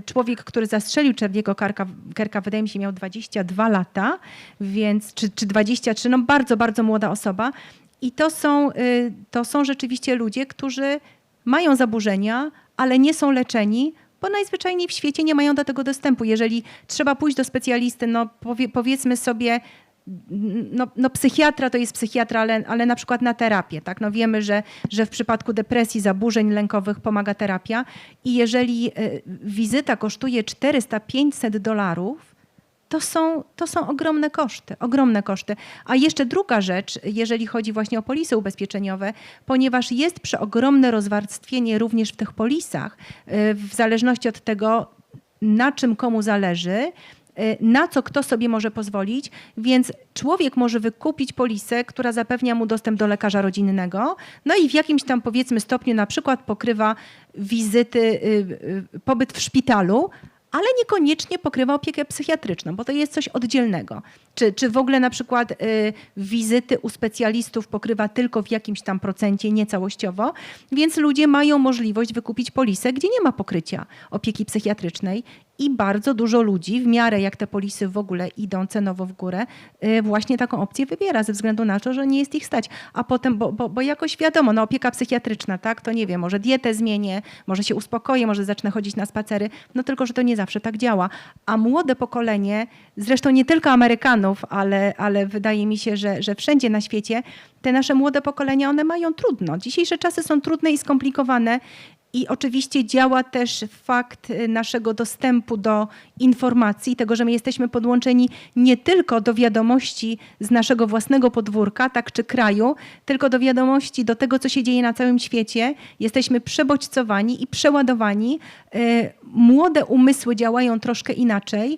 Człowiek, który zastrzelił Charlie'ego Kirka, wydaje mi się, miał 22 lata, więc, czy 23, no bardzo, bardzo młoda osoba. I to są rzeczywiście ludzie, którzy mają zaburzenia, ale nie są leczeni, bo najzwyczajniej w świecie nie mają do tego dostępu. Jeżeli trzeba pójść do specjalisty, no powiedzmy sobie, no psychiatra to jest psychiatra, ale na przykład na terapię. Tak? No wiemy, że w przypadku depresji, zaburzeń lękowych pomaga terapia i jeżeli wizyta kosztuje $400–500, to są ogromne koszty, ogromne koszty. A jeszcze druga rzecz, jeżeli chodzi właśnie o polisy ubezpieczeniowe, ponieważ jest przeogromne rozwarstwienie również w tych polisach, w zależności od tego, na czym komu zależy, na co kto sobie może pozwolić, więc człowiek może wykupić polisę, która zapewnia mu dostęp do lekarza rodzinnego, no i w jakimś tam powiedzmy stopniu na przykład pokrywa wizyty, pobyt w szpitalu, ale niekoniecznie pokrywa opiekę psychiatryczną, bo to jest coś oddzielnego. Czy w ogóle na przykład wizyty u specjalistów pokrywa tylko w jakimś tam procencie, nie całościowo, więc ludzie mają możliwość wykupić polisę, gdzie nie ma pokrycia opieki psychiatrycznej i bardzo dużo ludzi, w miarę jak te polisy w ogóle idą cenowo w górę, właśnie taką opcję wybiera ze względu na to, że nie jest ich stać. A potem, bo jakoś wiadomo, no opieka psychiatryczna, tak, to nie wiem, może dietę zmienię, może się uspokoję, może zacznę chodzić na spacery, no tylko, że to nie zawsze tak działa. A młode pokolenie, zresztą nie tylko Amerykanów, ale wydaje mi się, że wszędzie na świecie te nasze młode pokolenia, one mają trudno. Dzisiejsze czasy są trudne i skomplikowane I oczywiście działa też fakt naszego dostępu do informacji, tego, że my jesteśmy podłączeni nie tylko do wiadomości z naszego własnego podwórka, tak czy kraju, tylko do wiadomości, do tego, co się dzieje na całym świecie. Jesteśmy przebodźcowani i przeładowani. Młode umysły działają troszkę inaczej,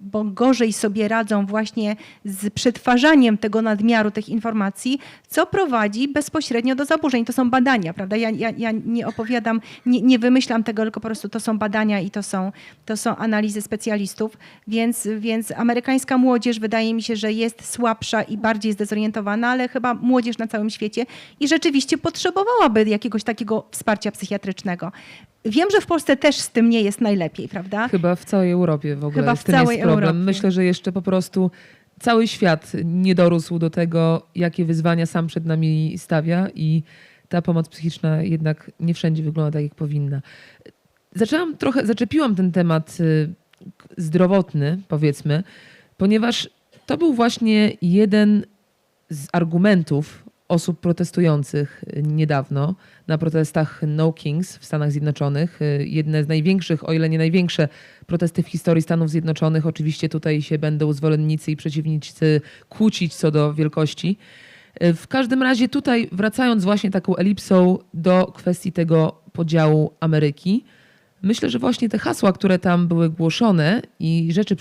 bo gorzej sobie radzą właśnie z przetwarzaniem tego nadmiaru tych informacji, co prowadzi bezpośrednio do zaburzeń. To są badania, prawda? Ja nie opowiadam, nie wymyślam tego, tylko po prostu to są badania i to są analizy specjalistów, więc amerykańska młodzież wydaje mi się, że jest słabsza i bardziej zdezorientowana, ale chyba młodzież na całym świecie i rzeczywiście potrzebowałaby jakiegoś takiego wsparcia psychiatrycznego. Wiem, że w Polsce też z tym nie jest najlepiej, prawda? Chyba w całej Europie w ogóle Chyba z w tym całej jest problem. Europie. Myślę, że jeszcze po prostu cały świat nie dorósł do tego, jakie wyzwania sam przed nami stawia i ta pomoc psychiczna jednak nie wszędzie wygląda tak, jak powinna. Zaczepiłam ten temat zdrowotny, powiedzmy, ponieważ to był właśnie jeden z argumentów osób protestujących niedawno na protestach No Kings w Stanach Zjednoczonych. Jedne z największych, o ile nie największe protesty w historii Stanów Zjednoczonych. Oczywiście tutaj się będą zwolennicy i przeciwnicy kłócić co do wielkości. W każdym razie tutaj wracając właśnie taką elipsą do kwestii tego podziału Ameryki, myślę, że właśnie te hasła, które tam były głoszone i rzeczy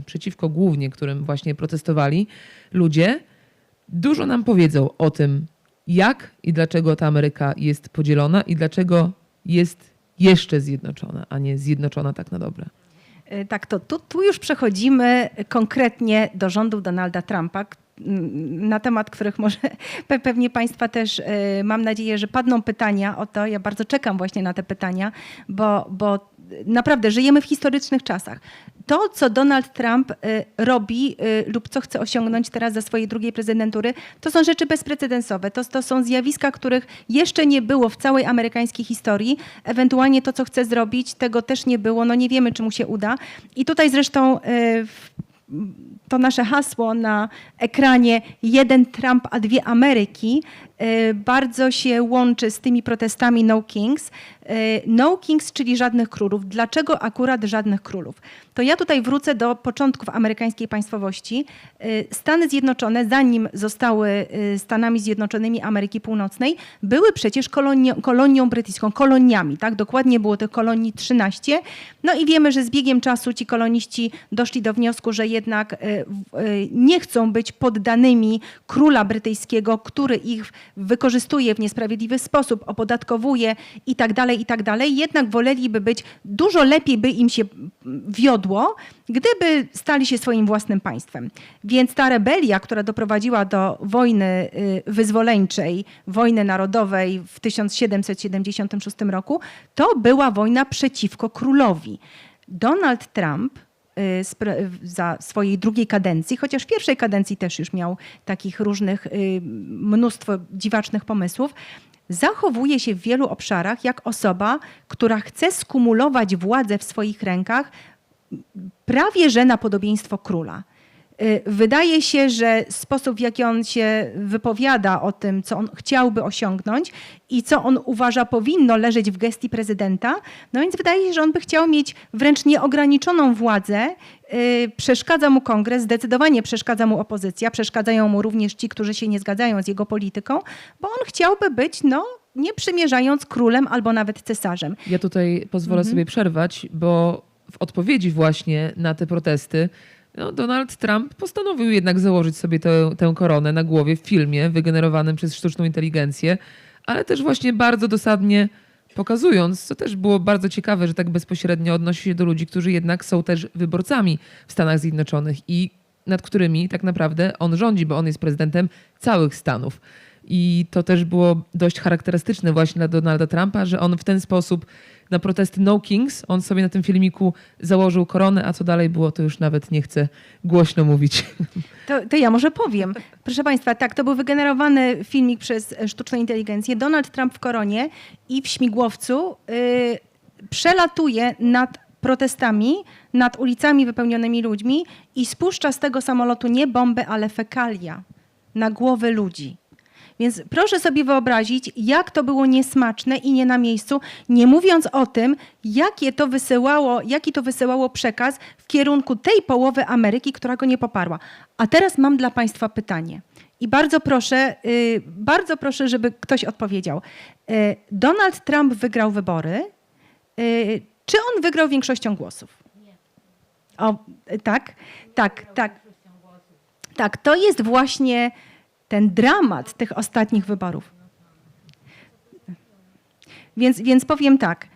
przeciwko głównie którym właśnie protestowali ludzie, dużo nam powiedzą o tym, jak i dlaczego ta Ameryka jest podzielona i dlaczego jest jeszcze zjednoczona, a nie zjednoczona tak na dobre. Tak, tu już przechodzimy konkretnie do rządów Donalda Trumpa, na temat których może pewnie Państwa też, mam nadzieję, że padną pytania o to. Ja bardzo czekam właśnie na te pytania, bo naprawdę żyjemy w historycznych czasach. To, co Donald Trump robi lub co chce osiągnąć teraz za swojej drugiej prezydentury, to są rzeczy bezprecedensowe. To są zjawiska, których jeszcze nie było w całej amerykańskiej historii. Ewentualnie to, co chce zrobić, tego też nie było. No nie wiemy, czy mu się uda. I tutaj zresztą to nasze hasło na ekranie jeden Trump, a dwie Ameryki bardzo się łączy z tymi protestami No Kings. No Kings, czyli żadnych królów. Dlaczego akurat żadnych królów? To ja tutaj wrócę do początków amerykańskiej państwowości. Stany Zjednoczone, zanim zostały Stanami Zjednoczonymi Ameryki Północnej, były przecież kolonią brytyjską, koloniami, tak? Dokładnie było tych kolonii 13. No i wiemy, że z biegiem czasu ci koloniści doszli do wniosku, że jednak nie chcą być poddanymi króla brytyjskiego, który ich wykorzystuje w niesprawiedliwy sposób, opodatkowuje i tak dalej. Jednak woleliby być, dużo lepiej by im się wiodło, gdyby stali się swoim własnym państwem. Więc ta rebelia, która doprowadziła do wojny wyzwoleńczej, wojny narodowej w 1776 roku, to była wojna przeciwko królowi. Donald Trump za swojej drugiej kadencji, chociaż w pierwszej kadencji też już miał takich różnych, mnóstwo dziwacznych pomysłów, zachowuje się w wielu obszarach jak osoba, która chce skumulować władzę w swoich rękach prawie że na podobieństwo króla. Wydaje się, że sposób, w jaki on się wypowiada o tym, co on chciałby osiągnąć i co on uważa powinno leżeć w gestii prezydenta, no więc wydaje się, że on by chciał mieć wręcz nieograniczoną władzę. Przeszkadza mu kongres, zdecydowanie przeszkadza mu opozycja, przeszkadzają mu również ci, którzy się nie zgadzają z jego polityką, bo on chciałby być, nie przymierzając królem albo nawet cesarzem. Ja tutaj pozwolę sobie przerwać, bo w odpowiedzi właśnie na te protesty Donald Trump postanowił jednak założyć sobie tę koronę na głowie w filmie wygenerowanym przez sztuczną inteligencję, ale też właśnie bardzo dosadnie pokazując, co też było bardzo ciekawe, że tak bezpośrednio odnosi się do ludzi, którzy jednak są też wyborcami w Stanach Zjednoczonych i nad którymi tak naprawdę on rządzi, bo on jest prezydentem całych Stanów. I to też było dość charakterystyczne właśnie dla Donalda Trumpa, że on w ten sposób na protesty No Kings, on sobie na tym filmiku założył koronę, a co dalej było, to już nawet nie chcę głośno mówić. To ja może powiem. Proszę Państwa, tak, to był wygenerowany filmik przez sztuczną inteligencję. Donald Trump w koronie i w śmigłowcu przelatuje nad protestami, nad ulicami wypełnionymi ludźmi i spuszcza z tego samolotu nie bombę, ale fekalia na głowy ludzi. Więc proszę sobie wyobrazić, jak to było niesmaczne i nie na miejscu, nie mówiąc o tym, jaki to wysyłało przekaz w kierunku tej połowy Ameryki, która go nie poparła. A teraz mam dla Państwa pytanie. I bardzo proszę, żeby ktoś odpowiedział. Donald Trump wygrał wybory. Czy on wygrał większością głosów? O, tak. Tak, to jest właśnie ten dramat tych ostatnich wyborów. Więc powiem tak.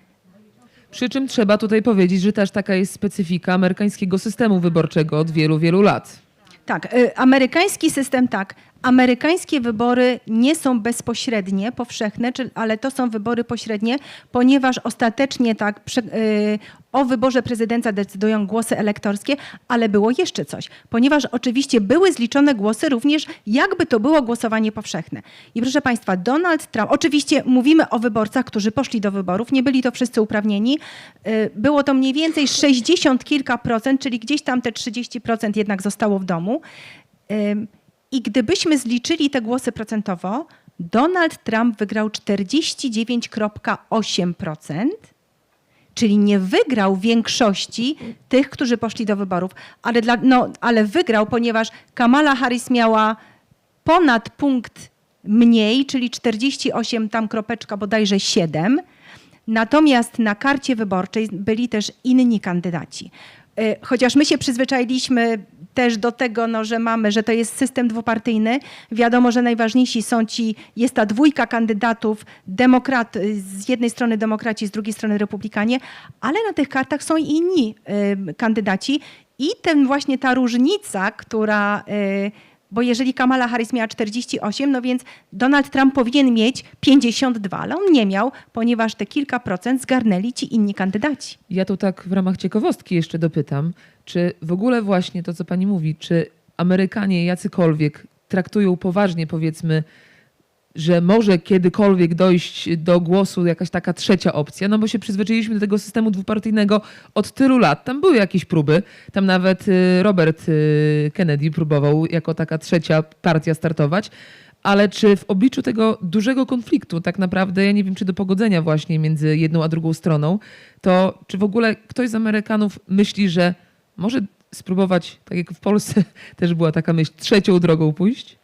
Przy czym trzeba tutaj powiedzieć, że też taka jest specyfika amerykańskiego systemu wyborczego od wielu, wielu lat. Tak, amerykański system tak. Amerykańskie wybory nie są bezpośrednie, powszechne, ale to są wybory pośrednie, ponieważ ostatecznie tak o wyborze prezydenta decydują głosy elektorskie, ale było jeszcze coś. Ponieważ oczywiście były zliczone głosy również, jakby to było głosowanie powszechne. I proszę Państwa, Donald Trump, oczywiście mówimy o wyborcach, którzy poszli do wyborów, nie byli to wszyscy uprawnieni. Było to mniej więcej 60 kilka procent, czyli gdzieś tam te 30% jednak zostało w domu. I gdybyśmy zliczyli te głosy procentowo, Donald Trump wygrał 49,8%, czyli nie wygrał większości tych, którzy poszli do wyborów, ale wygrał, ponieważ Kamala Harris miała ponad punkt mniej, czyli 48 tam kropeczka bodajże 7. Natomiast na karcie wyborczej byli też inni kandydaci. Chociaż my się przyzwyczailiśmy też do tego, że to jest system dwupartyjny. Wiadomo, że najważniejsi jest ta dwójka kandydatów, z jednej strony demokraci, z drugiej strony republikanie, ale na tych kartach są i inni kandydaci. I właśnie ta różnica, bo jeżeli Kamala Harris miała 48, no więc Donald Trump powinien mieć 52, ale on nie miał, ponieważ te kilka procent zgarnęli ci inni kandydaci. Ja tu tak w ramach ciekawostki jeszcze dopytam, czy w ogóle właśnie to, co pani mówi, czy Amerykanie jacykolwiek traktują poważnie, powiedzmy, że może kiedykolwiek dojść do głosu jakaś taka trzecia opcja, no bo się przyzwyczailiśmy do tego systemu dwupartyjnego od tylu lat. Tam były jakieś próby, tam nawet Robert Kennedy próbował jako taka trzecia partia startować, ale czy w obliczu tego dużego konfliktu, tak naprawdę, ja nie wiem, czy do pogodzenia właśnie między jedną a drugą stroną, to czy w ogóle ktoś z Amerykanów myśli, że może spróbować, tak jak w Polsce też była taka myśl, trzecią drogą pójść?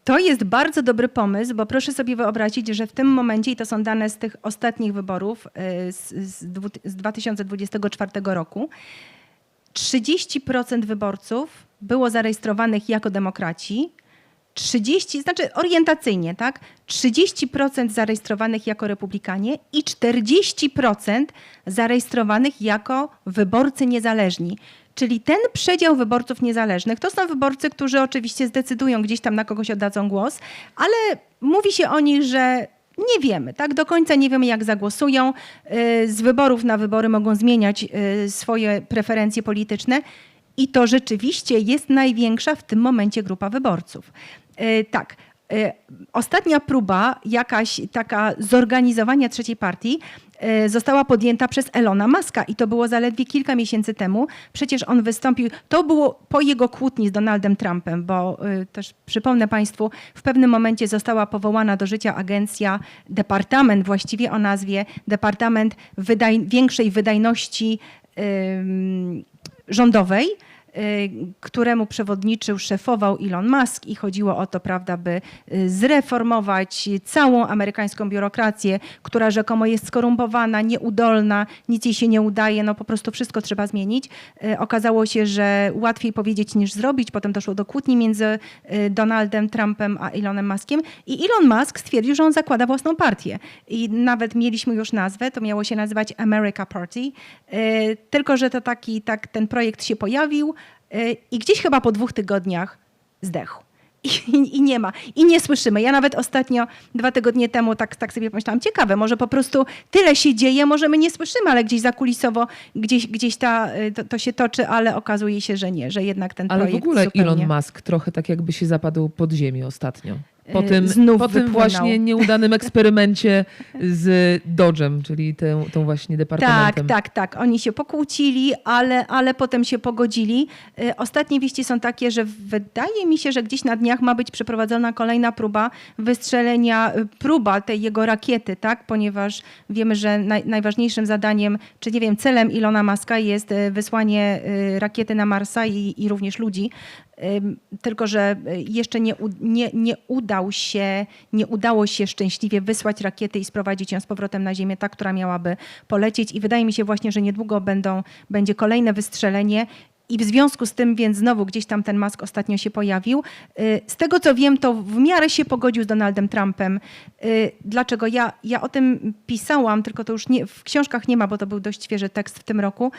To jest bardzo dobry pomysł, bo proszę sobie wyobrazić, że w tym momencie, i to są dane z tych ostatnich wyborów z 2024 roku, 30% wyborców było zarejestrowanych jako demokraci, znaczy orientacyjnie, tak? 30% zarejestrowanych jako republikanie i 40% zarejestrowanych jako wyborcy niezależni. Czyli ten przedział wyborców niezależnych, to są wyborcy, którzy oczywiście zdecydują, gdzieś tam na kogoś oddadzą głos, ale mówi się o nich, że nie wiemy, tak? Do końca nie wiemy, jak zagłosują. Z wyborów na wybory mogą zmieniać swoje preferencje polityczne i to rzeczywiście jest największa w tym momencie grupa wyborców. Tak. Ostatnia próba, jakaś taka zorganizowania trzeciej partii, została podjęta przez Elona Muska i to było zaledwie kilka miesięcy temu. Przecież on wystąpił, to było po jego kłótni z Donaldem Trumpem, bo też przypomnę Państwu, w pewnym momencie została powołana do życia departament właściwie o nazwie Departament Większej Wydajności Rządowej, któremu przewodniczył, szefował Elon Musk i chodziło o to, prawda, by zreformować całą amerykańską biurokrację, która rzekomo jest skorumpowana, nieudolna, nic jej się nie udaje, no po prostu wszystko trzeba zmienić. Okazało się, że łatwiej powiedzieć niż zrobić, potem doszło do kłótni między Donaldem Trumpem a Elonem Muskiem i Elon Musk stwierdził, że on zakłada własną partię i nawet mieliśmy już nazwę, to miało się nazywać America Party, tylko że to ten projekt się pojawił, i gdzieś chyba po 2 tygodniach zdechł. I nie ma. I nie słyszymy. Ja nawet ostatnio, 2 tygodnie temu tak sobie pomyślałam, ciekawe, może po prostu tyle się dzieje, może my nie słyszymy, ale gdzieś zakulisowo, gdzieś to się toczy, ale okazuje się, że nie, że jednak ten projekt Ale w ogóle zupełnie... Elon Musk trochę tak jakby się zapadł pod ziemię ostatnio. znów po tym wypłynął. właśnie nieudanym eksperymencie z Dodge'em, czyli tą właśnie departamentem. Tak. Oni się pokłócili, ale potem się pogodzili. Ostatnie wieści są takie, że wydaje mi się, że gdzieś na dniach ma być przeprowadzona kolejna próba wystrzelenia, próba tej jego rakiety, tak? Ponieważ wiemy, że najważniejszym zadaniem, czy nie wiem, celem Ilona Muska jest wysłanie rakiety na Marsa i również ludzi. Tylko że jeszcze nie udało się szczęśliwie wysłać rakiety i sprowadzić ją z powrotem na Ziemię, ta, która miałaby polecieć. I wydaje mi się właśnie, że niedługo będzie kolejne wystrzelenie. I w związku z tym, więc znowu gdzieś tam ten Musk ostatnio się pojawił. Z tego co wiem, to w miarę się pogodził z Donaldem Trumpem. Dlaczego? Ja o tym pisałam, tylko to już w książkach nie ma, bo to był dość świeży tekst w tym roku.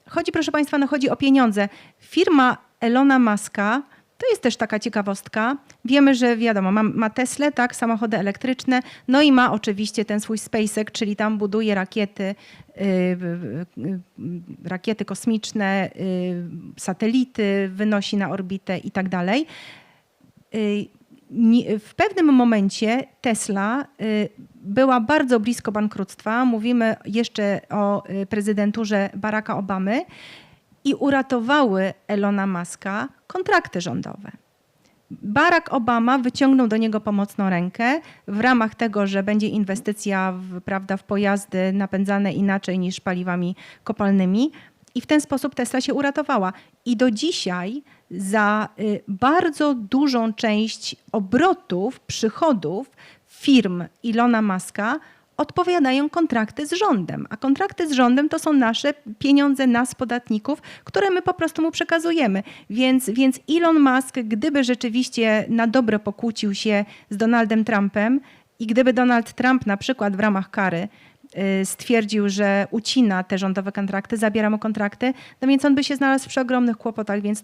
Chodzi, proszę Państwa, chodzi o pieniądze. Firma Elona Muska, to jest też taka ciekawostka. Wiemy, że wiadomo, ma Teslę, tak, samochody elektryczne, no i ma oczywiście ten swój SpaceX, czyli tam buduje rakiety kosmiczne, satelity, wynosi na orbitę i tak dalej. W pewnym momencie Tesla była bardzo blisko bankructwa. Mówimy jeszcze o prezydenturze Baracka Obamy i uratowały Elona Muska kontrakty rządowe. Barack Obama wyciągnął do niego pomocną rękę w ramach tego, że będzie inwestycja w pojazdy napędzane inaczej niż paliwami kopalnymi. I w ten sposób Tesla się uratowała. I do dzisiaj za bardzo dużą część obrotów, przychodów firm Ilona Muska odpowiadają kontrakty z rządem. A kontrakty z rządem to są nasze pieniądze, nas, podatników, które my po prostu mu przekazujemy. Więc Elon Musk, gdyby rzeczywiście na dobre pokłócił się z Donaldem Trumpem i gdyby Donald Trump na przykład w ramach kary stwierdził, że ucina te rządowe kontrakty, zabiera mu kontrakty, no więc on by się znalazł w przeogromnych kłopotach. Więc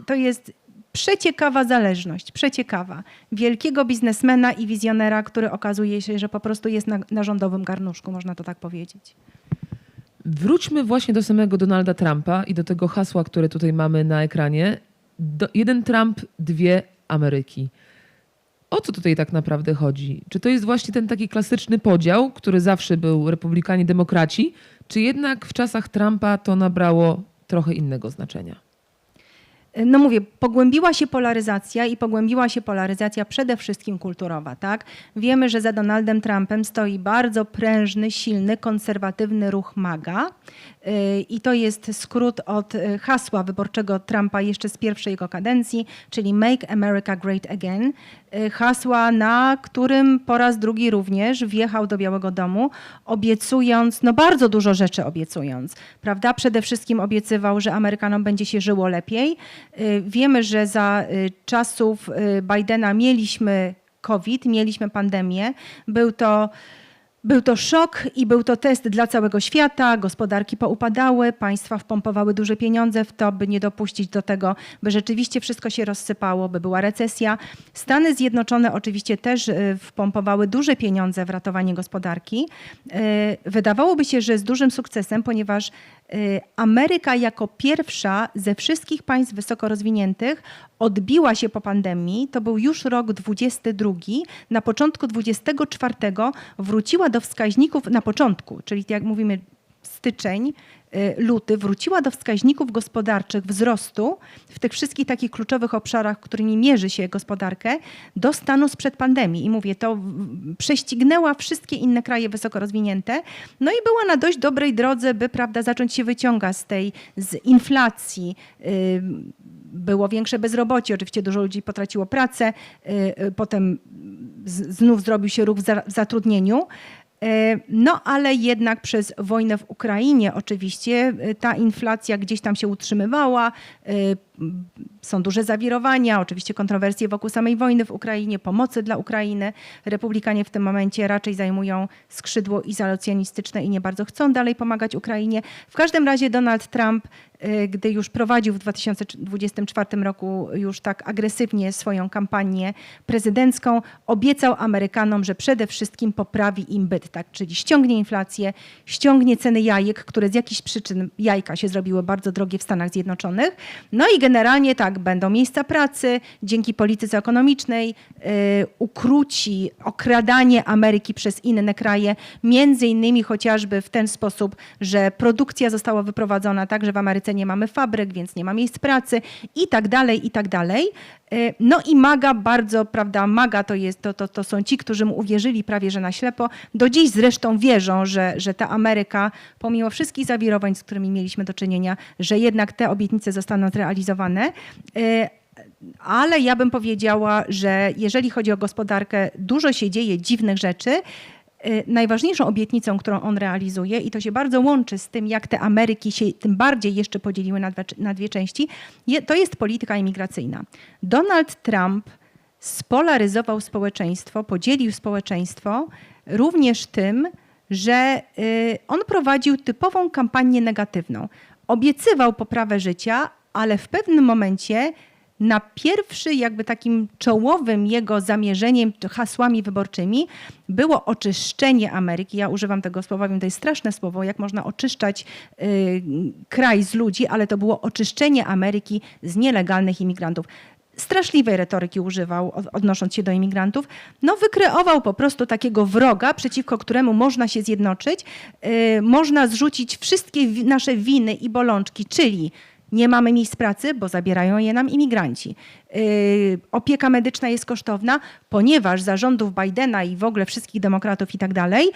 to jest przeciekawa zależność, przeciekawa. Wielkiego biznesmena i wizjonera, który okazuje się, że po prostu jest na rządowym garnuszku, można to tak powiedzieć. Wróćmy właśnie do samego Donalda Trumpa i do tego hasła, które tutaj mamy na ekranie. Jeden Trump, dwie Ameryki. O co tutaj tak naprawdę chodzi? Czy to jest właśnie ten taki klasyczny podział, który zawsze był republikanie-demokraci, czy jednak w czasach Trumpa to nabrało trochę innego znaczenia? No mówię, pogłębiła się polaryzacja przede wszystkim kulturowa, tak? Wiemy, że za Donaldem Trumpem stoi bardzo prężny, silny, konserwatywny ruch MAGA i to jest skrót od hasła wyborczego Trumpa jeszcze z pierwszej jego kadencji, czyli Make America Great Again. Hasła, na którym po raz drugi również wjechał do Białego Domu, obiecując, bardzo dużo rzeczy obiecując, prawda? Przede wszystkim obiecywał, że Amerykanom będzie się żyło lepiej. Wiemy, że za czasów Bidena mieliśmy COVID, mieliśmy pandemię. Był to szok i był to test dla całego świata. Gospodarki poupadały, państwa wpompowały duże pieniądze w to, by nie dopuścić do tego, by rzeczywiście wszystko się rozsypało, by była recesja. Stany Zjednoczone oczywiście też wpompowały duże pieniądze w ratowanie gospodarki. Wydawałoby się, że z dużym sukcesem, ponieważ Ameryka jako pierwsza ze wszystkich państw wysoko rozwiniętych odbiła się po pandemii. To był już rok 22. Na początku 24 wróciła do wskaźników, na początku, czyli jak mówimy styczeń, luty, wróciła do wskaźników gospodarczych wzrostu w tych wszystkich takich kluczowych obszarach, którymi mierzy się gospodarkę, do stanu sprzed pandemii. I mówię, to prześcignęła wszystkie inne kraje wysoko rozwinięte, no i była na dość dobrej drodze, by zacząć się wyciągać z inflacji. Było większe bezrobocie, oczywiście dużo ludzi potraciło pracę, potem znów zrobił się ruch w zatrudnieniu. No ale jednak przez wojnę w Ukrainie oczywiście ta inflacja gdzieś tam się utrzymywała. Są duże zawirowania, oczywiście kontrowersje wokół samej wojny w Ukrainie, pomocy dla Ukrainy. Republikanie w tym momencie raczej zajmują skrzydło izolacjonistyczne i nie bardzo chcą dalej pomagać Ukrainie. W każdym razie Donald Trump, gdy już prowadził w 2024 roku już tak agresywnie swoją kampanię prezydencką, obiecał Amerykanom, że przede wszystkim poprawi im byt, tak? Czyli ściągnie inflację, ściągnie ceny jajek, które z jakichś przyczyn jajka się zrobiły bardzo drogie w Stanach Zjednoczonych. No i generalnie tak, będą miejsca pracy, dzięki polityce ekonomicznej ukróci okradanie Ameryki przez inne kraje, między innymi chociażby w ten sposób, że produkcja została wyprowadzona tak, że w Ameryce nie mamy fabryk, więc nie ma miejsc pracy i tak dalej, i tak dalej. No i MAGA bardzo, prawda, MAGA to są ci, którzy mu uwierzyli prawie że na ślepo. Do dziś zresztą wierzą, że ta Ameryka, pomimo wszystkich zawirowań, z którymi mieliśmy do czynienia, że jednak te obietnice zostaną zrealizowane. Ale ja bym powiedziała, że jeżeli chodzi o gospodarkę, dużo się dzieje dziwnych rzeczy. Najważniejszą obietnicą, którą on realizuje, i to się bardzo łączy z tym, jak te Ameryki się tym bardziej jeszcze podzieliły na dwie części, to jest polityka imigracyjna. Donald Trump spolaryzował społeczeństwo, podzielił społeczeństwo również tym, że on prowadził typową kampanię negatywną. Obiecywał poprawę życia, ale w pewnym momencie na pierwszy jakby takim czołowym jego zamierzeniem, hasłami wyborczymi było oczyszczenie Ameryki. Ja używam tego słowa, wiem, to jest straszne słowo, jak można oczyszczać kraj z ludzi, ale to było oczyszczenie Ameryki z nielegalnych imigrantów. Straszliwej retoryki używał, odnosząc się do imigrantów. No, wykreował po prostu takiego wroga, przeciwko któremu można się zjednoczyć, można zrzucić wszystkie nasze winy i bolączki, czyli nie mamy miejsc pracy, bo zabierają je nam imigranci. Opieka medyczna jest kosztowna, ponieważ za rządów Bidena i w ogóle wszystkich demokratów i tak dalej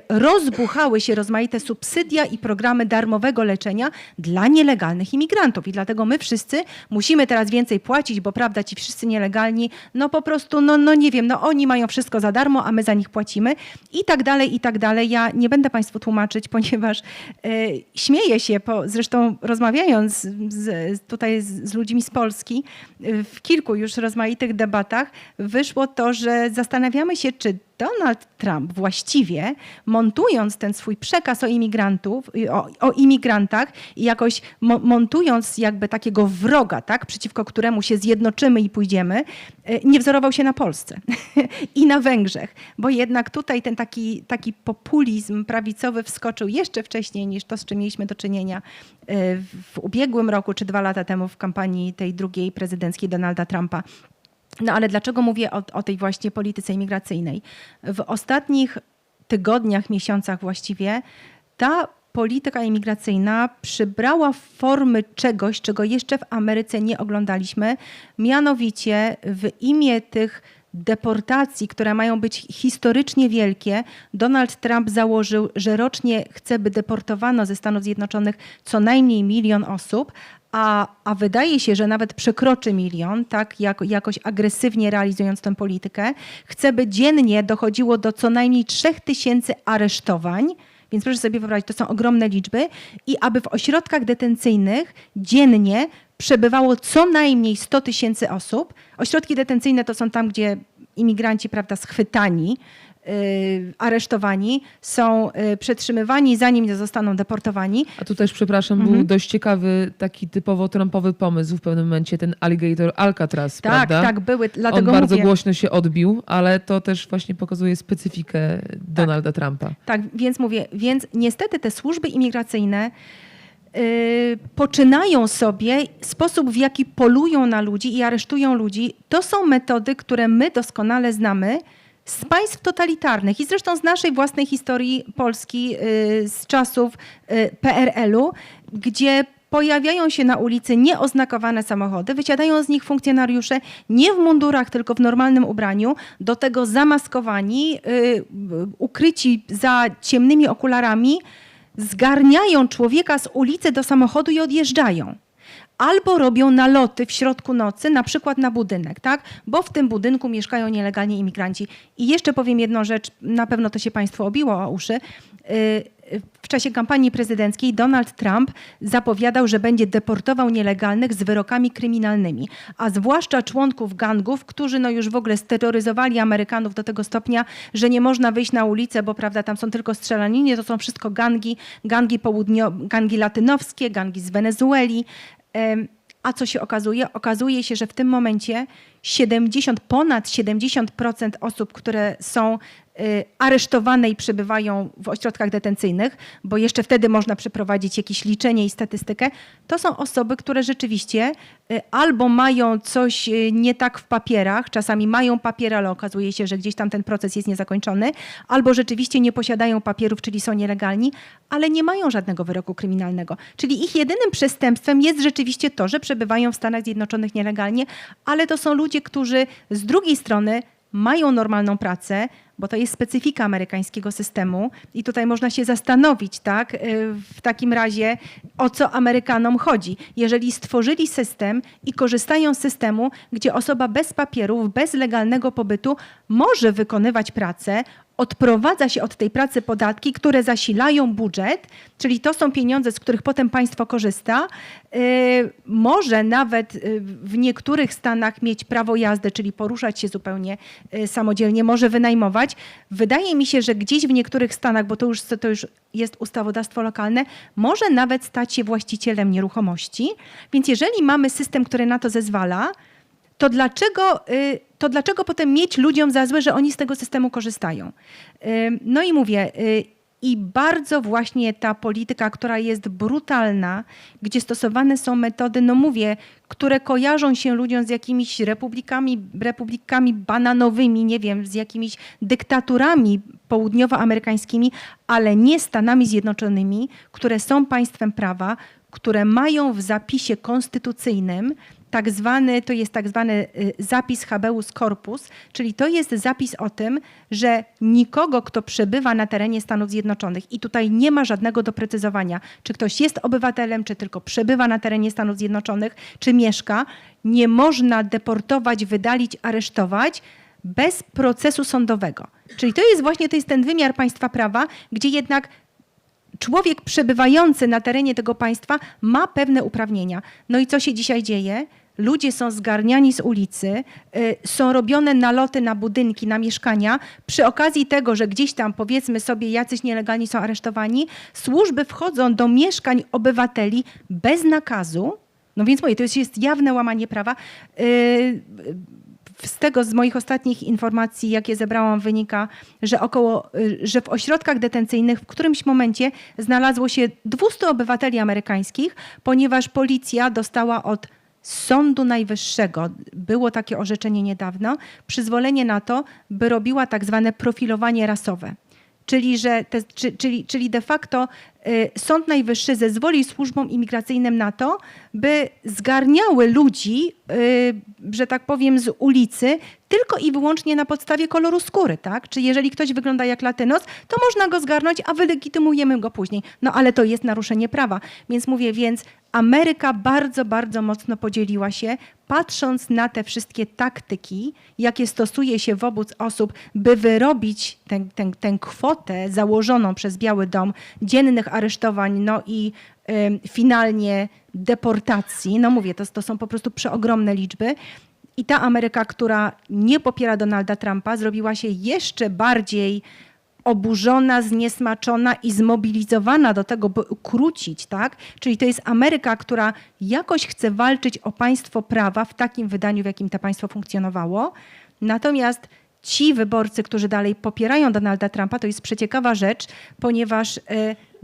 rozbuchały się rozmaite subsydia i programy darmowego leczenia dla nielegalnych imigrantów. I dlatego my wszyscy musimy teraz więcej płacić, bo prawda, ci wszyscy nielegalni, no po prostu, no nie wiem, no oni mają wszystko za darmo, a my za nich płacimy i tak dalej, i tak dalej. Ja nie będę Państwu tłumaczyć, ponieważ śmieję się, zresztą rozmawiając tutaj z ludźmi z Polski, w kilku już rozmaitych debatach wyszło to, że zastanawiamy się, czy Donald Trump właściwie, montując ten swój przekaz o imigrantach i jakoś montując jakby takiego wroga, tak, przeciwko któremu się zjednoczymy i pójdziemy, nie wzorował się na Polsce i na Węgrzech, bo jednak tutaj ten taki populizm prawicowy wskoczył jeszcze wcześniej niż to, z czym mieliśmy do czynienia w ubiegłym roku czy 2 lata temu w kampanii tej drugiej prezydenckiej Donalda Trumpa. No ale dlaczego mówię o tej właśnie polityce imigracyjnej? W ostatnich tygodniach, miesiącach właściwie ta polityka imigracyjna przybrała formy czegoś, czego jeszcze w Ameryce nie oglądaliśmy, mianowicie w imię tych deportacji, które mają być historycznie wielkie, Donald Trump założył, że rocznie chce, by deportowano ze Stanów Zjednoczonych co najmniej 1 milion osób, a wydaje się, że nawet przekroczy 1 milion, tak, jakoś agresywnie realizując tę politykę. Chce, by dziennie dochodziło do co najmniej 3000 aresztowań, więc proszę sobie wyobrazić, to są ogromne liczby, i aby w ośrodkach detencyjnych dziennie przebywało co najmniej 100 000 osób. Ośrodki detencyjne to są tam, gdzie imigranci, prawda, schwytani, aresztowani, są przetrzymywani, zanim nie zostaną deportowani. A tu też, przepraszam, był dość ciekawy, taki typowo Trumpowy pomysł w pewnym momencie, ten Alligator Alcatraz, tak, prawda? Tak, były, dlatego on bardzo mówię. głośno się odbił, ale to też właśnie pokazuje specyfikę Donalda Trumpa. Tak, więc niestety te służby imigracyjne poczynają sobie sposób, w jaki polują na ludzi i aresztują ludzi. To są metody, które my doskonale znamy z państw totalitarnych i zresztą z naszej własnej historii Polski z czasów PRL-u, gdzie pojawiają się na ulicy nieoznakowane samochody, wysiadają z nich funkcjonariusze nie w mundurach, tylko w normalnym ubraniu, do tego zamaskowani, ukryci za ciemnymi okularami, zgarniają człowieka z ulicy do samochodu i odjeżdżają. Albo robią naloty w środku nocy, na przykład na budynek, tak? Bo w tym budynku mieszkają nielegalnie imigranci. I jeszcze powiem jedną rzecz, na pewno to się Państwu obiło o uszy. W czasie kampanii prezydenckiej Donald Trump zapowiadał, że będzie deportował nielegalnych z wyrokami kryminalnymi, a zwłaszcza członków gangów, którzy no już w ogóle steroryzowali Amerykanów do tego stopnia, że nie można wyjść na ulicę, bo prawda, tam są tylko strzelaniny, to są wszystko gangi latynowskie, gangi z Wenezueli. A co się okazuje? Okazuje się, że w tym momencie ponad 70% osób, które są aresztowane i przebywają w ośrodkach detencyjnych, bo jeszcze wtedy można przeprowadzić jakieś liczenie i statystykę, to są osoby, które rzeczywiście albo mają coś nie tak w papierach, czasami mają papiery, ale okazuje się, że gdzieś tam ten proces jest niezakończony, albo rzeczywiście nie posiadają papierów, czyli są nielegalni, ale nie mają żadnego wyroku kryminalnego. Czyli ich jedynym przestępstwem jest rzeczywiście to, że przebywają w Stanach Zjednoczonych nielegalnie, ale to są ludzie, którzy z drugiej strony mają normalną pracę, bo to jest specyfika amerykańskiego systemu i tutaj można się zastanowić, tak, w takim razie, o co Amerykanom chodzi. Jeżeli stworzyli system i korzystają z systemu, gdzie osoba bez papierów, bez legalnego pobytu może wykonywać pracę, odprowadza się od tej pracy podatki, które zasilają budżet, czyli to są pieniądze, z których potem państwo korzysta. Może nawet w niektórych stanach mieć prawo jazdy, czyli poruszać się zupełnie samodzielnie, może wynajmować. Wydaje mi się, że gdzieś w niektórych stanach, bo to już jest ustawodawstwo lokalne, może nawet stać się właścicielem nieruchomości. Więc jeżeli mamy system, który na to zezwala, to dlaczego potem mieć ludziom za złe, że oni z tego systemu korzystają? No i mówię, i bardzo właśnie ta polityka, która jest brutalna, gdzie stosowane są metody, no mówię, które kojarzą się ludziom z jakimiś republikami bananowymi, nie wiem, z jakimiś dyktaturami południowoamerykańskimi, ale nie Stanami Zjednoczonymi, które są państwem prawa, które mają w zapisie konstytucyjnym to jest tak zwany zapis habeus corpus, czyli to jest zapis o tym, że nikogo, kto przebywa na terenie Stanów Zjednoczonych i tutaj nie ma żadnego doprecyzowania, czy ktoś jest obywatelem, czy tylko przebywa na terenie Stanów Zjednoczonych, czy mieszka, nie można deportować, wydalić, aresztować bez procesu sądowego. Czyli to jest ten wymiar państwa prawa, gdzie jednak człowiek przebywający na terenie tego państwa ma pewne uprawnienia. No i co się dzisiaj dzieje? Ludzie są zgarniani z ulicy, są robione naloty na budynki, na mieszkania. Przy okazji tego, że gdzieś tam, powiedzmy sobie, jacyś nielegalni są aresztowani, służby wchodzą do mieszkań obywateli bez nakazu. No więc mówię, to jest jawne łamanie prawa. Z moich ostatnich informacji, jakie zebrałam, wynika, że w ośrodkach detencyjnych w którymś momencie znalazło się 200 obywateli amerykańskich, ponieważ policja dostała od Sądu Najwyższego, było takie orzeczenie niedawno, przyzwolenie na to, by robiła tak zwane profilowanie rasowe. Czyli de facto Sąd Najwyższy zezwoli służbom imigracyjnym na to, by zgarniały ludzi, że tak powiem, z ulicy tylko i wyłącznie na podstawie koloru skóry, tak? Czy jeżeli ktoś wygląda jak latynos, to można go zgarnąć, a wylegitymujemy go później. No ale to jest naruszenie prawa. Więc mówię, Ameryka bardzo, bardzo mocno podzieliła się, patrząc na te wszystkie taktyki, jakie stosuje się wobec osób, by wyrobić tę kwotę założoną przez Biały Dom dziennych aresztowań, no i finalnie deportacji. No mówię, to są po prostu przeogromne liczby. I ta Ameryka, która nie popiera Donalda Trumpa, zrobiła się jeszcze bardziej oburzona, zniesmaczona i zmobilizowana do tego, by ukrócić, tak? Czyli to jest Ameryka, która jakoś chce walczyć o państwo prawa w takim wydaniu, w jakim to państwo funkcjonowało. Natomiast ci wyborcy, którzy dalej popierają Donalda Trumpa, to jest przeciekawa rzecz, ponieważ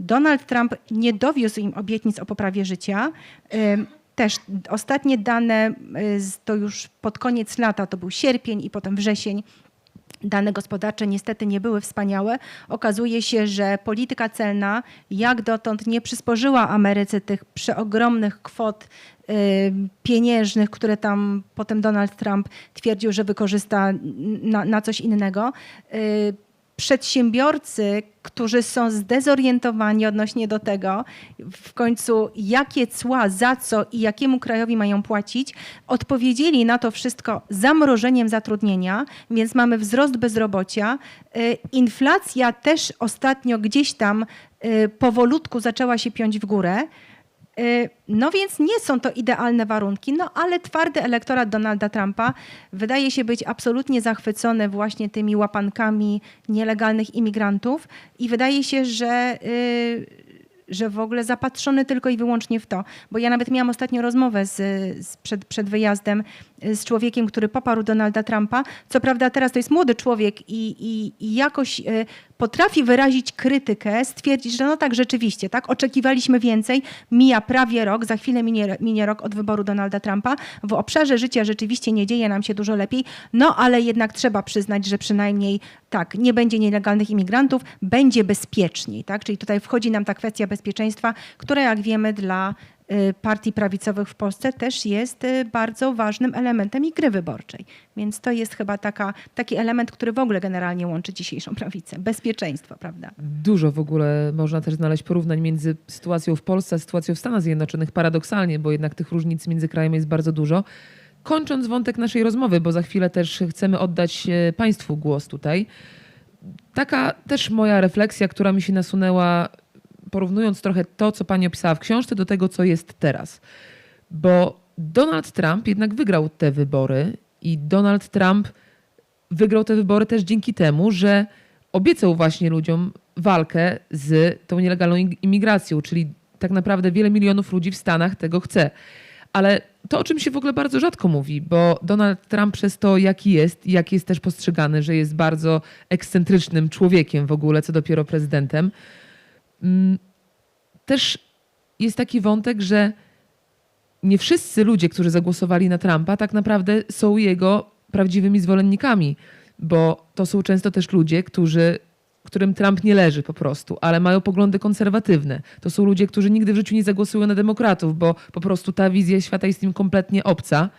Donald Trump nie dowiózł im obietnic o poprawie życia. Też ostatnie dane, to już pod koniec lata, to był sierpień i potem wrzesień, dane gospodarcze niestety nie były wspaniałe. Okazuje się, że polityka celna jak dotąd nie przysporzyła Ameryce tych przeogromnych kwot pieniężnych, które tam potem Donald Trump twierdził, że wykorzysta na coś innego. Przedsiębiorcy, którzy są zdezorientowani odnośnie do tego, w końcu jakie cła, za co i jakiemu krajowi mają płacić, odpowiedzieli na to wszystko zamrożeniem zatrudnienia, więc mamy wzrost bezrobocia. Inflacja też ostatnio gdzieś tam powolutku zaczęła się piąć w górę. No więc nie są to idealne warunki, no ale twardy elektorat Donalda Trumpa wydaje się być absolutnie zachwycony właśnie tymi łapankami nielegalnych imigrantów i wydaje się, że w ogóle zapatrzony tylko i wyłącznie w to. Bo ja nawet miałam ostatnio rozmowę przed wyjazdem z człowiekiem, który poparł Donalda Trumpa. Co prawda teraz to jest młody człowiek i jakoś potrafi wyrazić krytykę, stwierdzić, że no tak, rzeczywiście, tak, oczekiwaliśmy więcej. Mija prawie rok, za chwilę minie rok od wyboru Donalda Trumpa. W obszarze życia rzeczywiście nie dzieje nam się dużo lepiej, no ale jednak trzeba przyznać, że przynajmniej tak, nie będzie nielegalnych imigrantów, będzie bezpieczniej, tak? Czyli tutaj wchodzi nam ta kwestia bezpieczeństwa, która jak wiemy dla partii prawicowych w Polsce też jest bardzo ważnym elementem ich gry wyborczej. Więc to jest chyba taki element, który w ogóle generalnie łączy dzisiejszą prawicę. Bezpieczeństwo, prawda? Dużo w ogóle można też znaleźć porównań między sytuacją w Polsce a sytuacją w Stanach Zjednoczonych, paradoksalnie, bo jednak tych różnic między krajami jest bardzo dużo. Kończąc wątek naszej rozmowy, bo za chwilę też chcemy oddać Państwu głos tutaj. Taka też moja refleksja, która mi się nasunęła, porównując trochę to, co pani opisała w książce, do tego, co jest teraz. Bo Donald Trump jednak wygrał te wybory i Donald Trump wygrał te wybory też dzięki temu, że obiecał właśnie ludziom walkę z tą nielegalną imigracją, czyli tak naprawdę wiele milionów ludzi w Stanach tego chce. Ale to, o czym się w ogóle bardzo rzadko mówi, bo Donald Trump przez to, jaki jest też postrzegany, że jest bardzo ekscentrycznym człowiekiem w ogóle, co dopiero prezydentem, też jest taki wątek, że nie wszyscy ludzie, którzy zagłosowali na Trumpa, tak naprawdę są jego prawdziwymi zwolennikami, bo to są często też ludzie, którym Trump nie leży po prostu, ale mają poglądy konserwatywne. To są ludzie, którzy nigdy w życiu nie zagłosują na demokratów, bo po prostu ta wizja świata jest im kompletnie obca,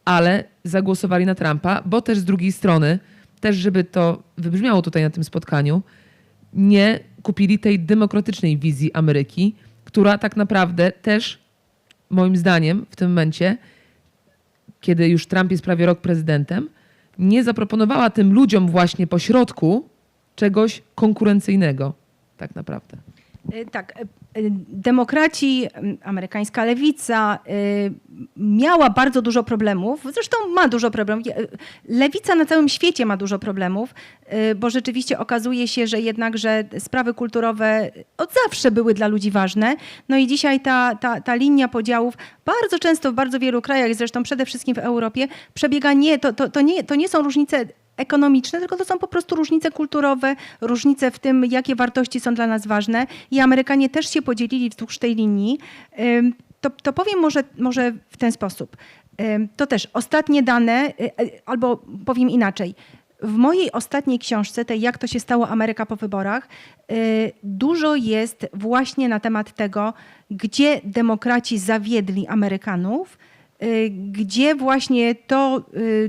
ale zagłosowali na Trumpa, bo też z drugiej strony, też żeby to wybrzmiało tutaj na tym spotkaniu, nie kupili tej demokratycznej wizji Ameryki, która tak naprawdę też, moim zdaniem, w tym momencie, kiedy już Trump jest prawie rok prezydentem, nie zaproponowała tym ludziom właśnie pośrodku czegoś konkurencyjnego, tak naprawdę. Tak, demokraci, amerykańska lewica miała bardzo dużo problemów, zresztą ma dużo problemów. Lewica na całym świecie ma dużo problemów, bo rzeczywiście okazuje się, że jednakże sprawy kulturowe od zawsze były dla ludzi ważne. No i dzisiaj ta linia podziałów bardzo często w bardzo wielu krajach, zresztą przede wszystkim w Europie, przebiega to nie są różnice ekonomiczne, tylko to są po prostu różnice kulturowe, różnice w tym, jakie wartości są dla nas ważne. I Amerykanie też się podzielili wzdłuż tej linii. To powiem może w ten sposób. To też ostatnie dane, albo powiem inaczej. W mojej ostatniej książce, tej Jak to się stało Ameryka po wyborach, dużo jest właśnie na temat tego, gdzie demokraci zawiedli Amerykanów, gdzie właśnie to,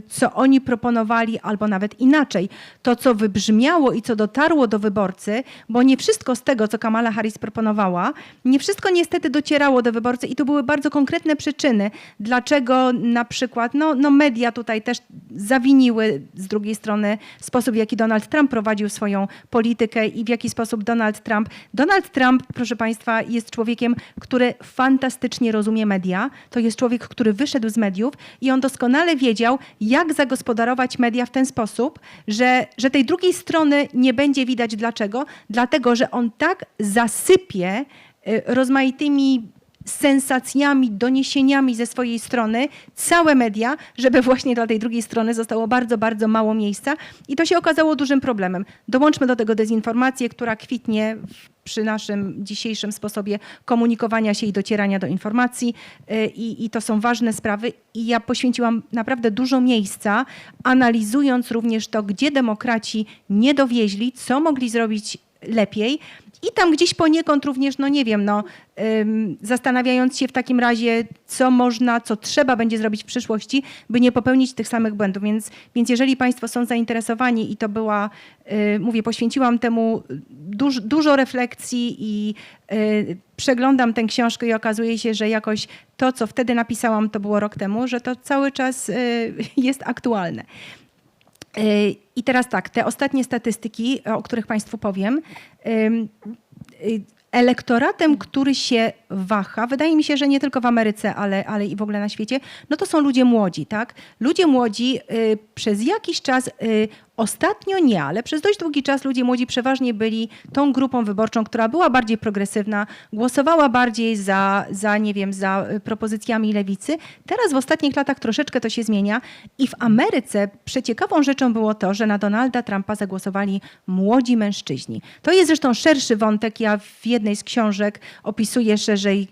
co oni proponowali, albo nawet inaczej, to, co wybrzmiało i co dotarło do wyborcy, bo nie wszystko z tego, co Kamala Harris proponowała, nie wszystko niestety docierało do wyborcy i to były bardzo konkretne przyczyny, dlaczego na przykład media tutaj też zawiniły z drugiej strony sposób, w jaki Donald Trump prowadził swoją politykę i w jaki sposób Donald Trump, proszę Państwa, jest człowiekiem, który fantastycznie rozumie media. To jest człowiek, który wyszedł z mediów i on doskonale wiedział, jak zagospodarować media w ten sposób, że tej drugiej strony nie będzie widać. Dlaczego? Dlatego, że on tak zasypie rozmaitymi sensacjami, doniesieniami ze swojej strony całe media, żeby właśnie dla tej drugiej strony zostało bardzo, bardzo mało miejsca i to się okazało dużym problemem. Dołączmy do tego dezinformację, która kwitnie przy naszym dzisiejszym sposobie komunikowania się i docierania do informacji i to są ważne sprawy i ja poświęciłam naprawdę dużo miejsca, analizując również to, gdzie demokraci nie dowieźli, co mogli zrobić lepiej. I tam gdzieś poniekąd również, zastanawiając się w takim razie, co trzeba będzie zrobić w przyszłości, by nie popełnić tych samych błędów. Więc jeżeli Państwo są zainteresowani i to była, poświęciłam temu dużo refleksji i przeglądam tę książkę i okazuje się, że jakoś to, co wtedy napisałam, to było rok temu, że to cały czas jest aktualne. I teraz tak, te ostatnie statystyki, o których Państwu powiem. Elektoratem, który się waha, wydaje mi się, że nie tylko w Ameryce, ale i w ogóle na świecie, no to są ludzie młodzi, tak? Ludzie młodzi przez jakiś czas, ostatnio nie, ale przez dość długi czas ludzie młodzi przeważnie byli tą grupą wyborczą, która była bardziej progresywna, głosowała bardziej za propozycjami lewicy. Teraz w ostatnich latach troszeczkę to się zmienia i w Ameryce przeciekawą rzeczą było to, że na Donalda Trumpa zagłosowali młodzi mężczyźni. To jest zresztą szerszy wątek. Ja w jednej z książek opisuję szerzej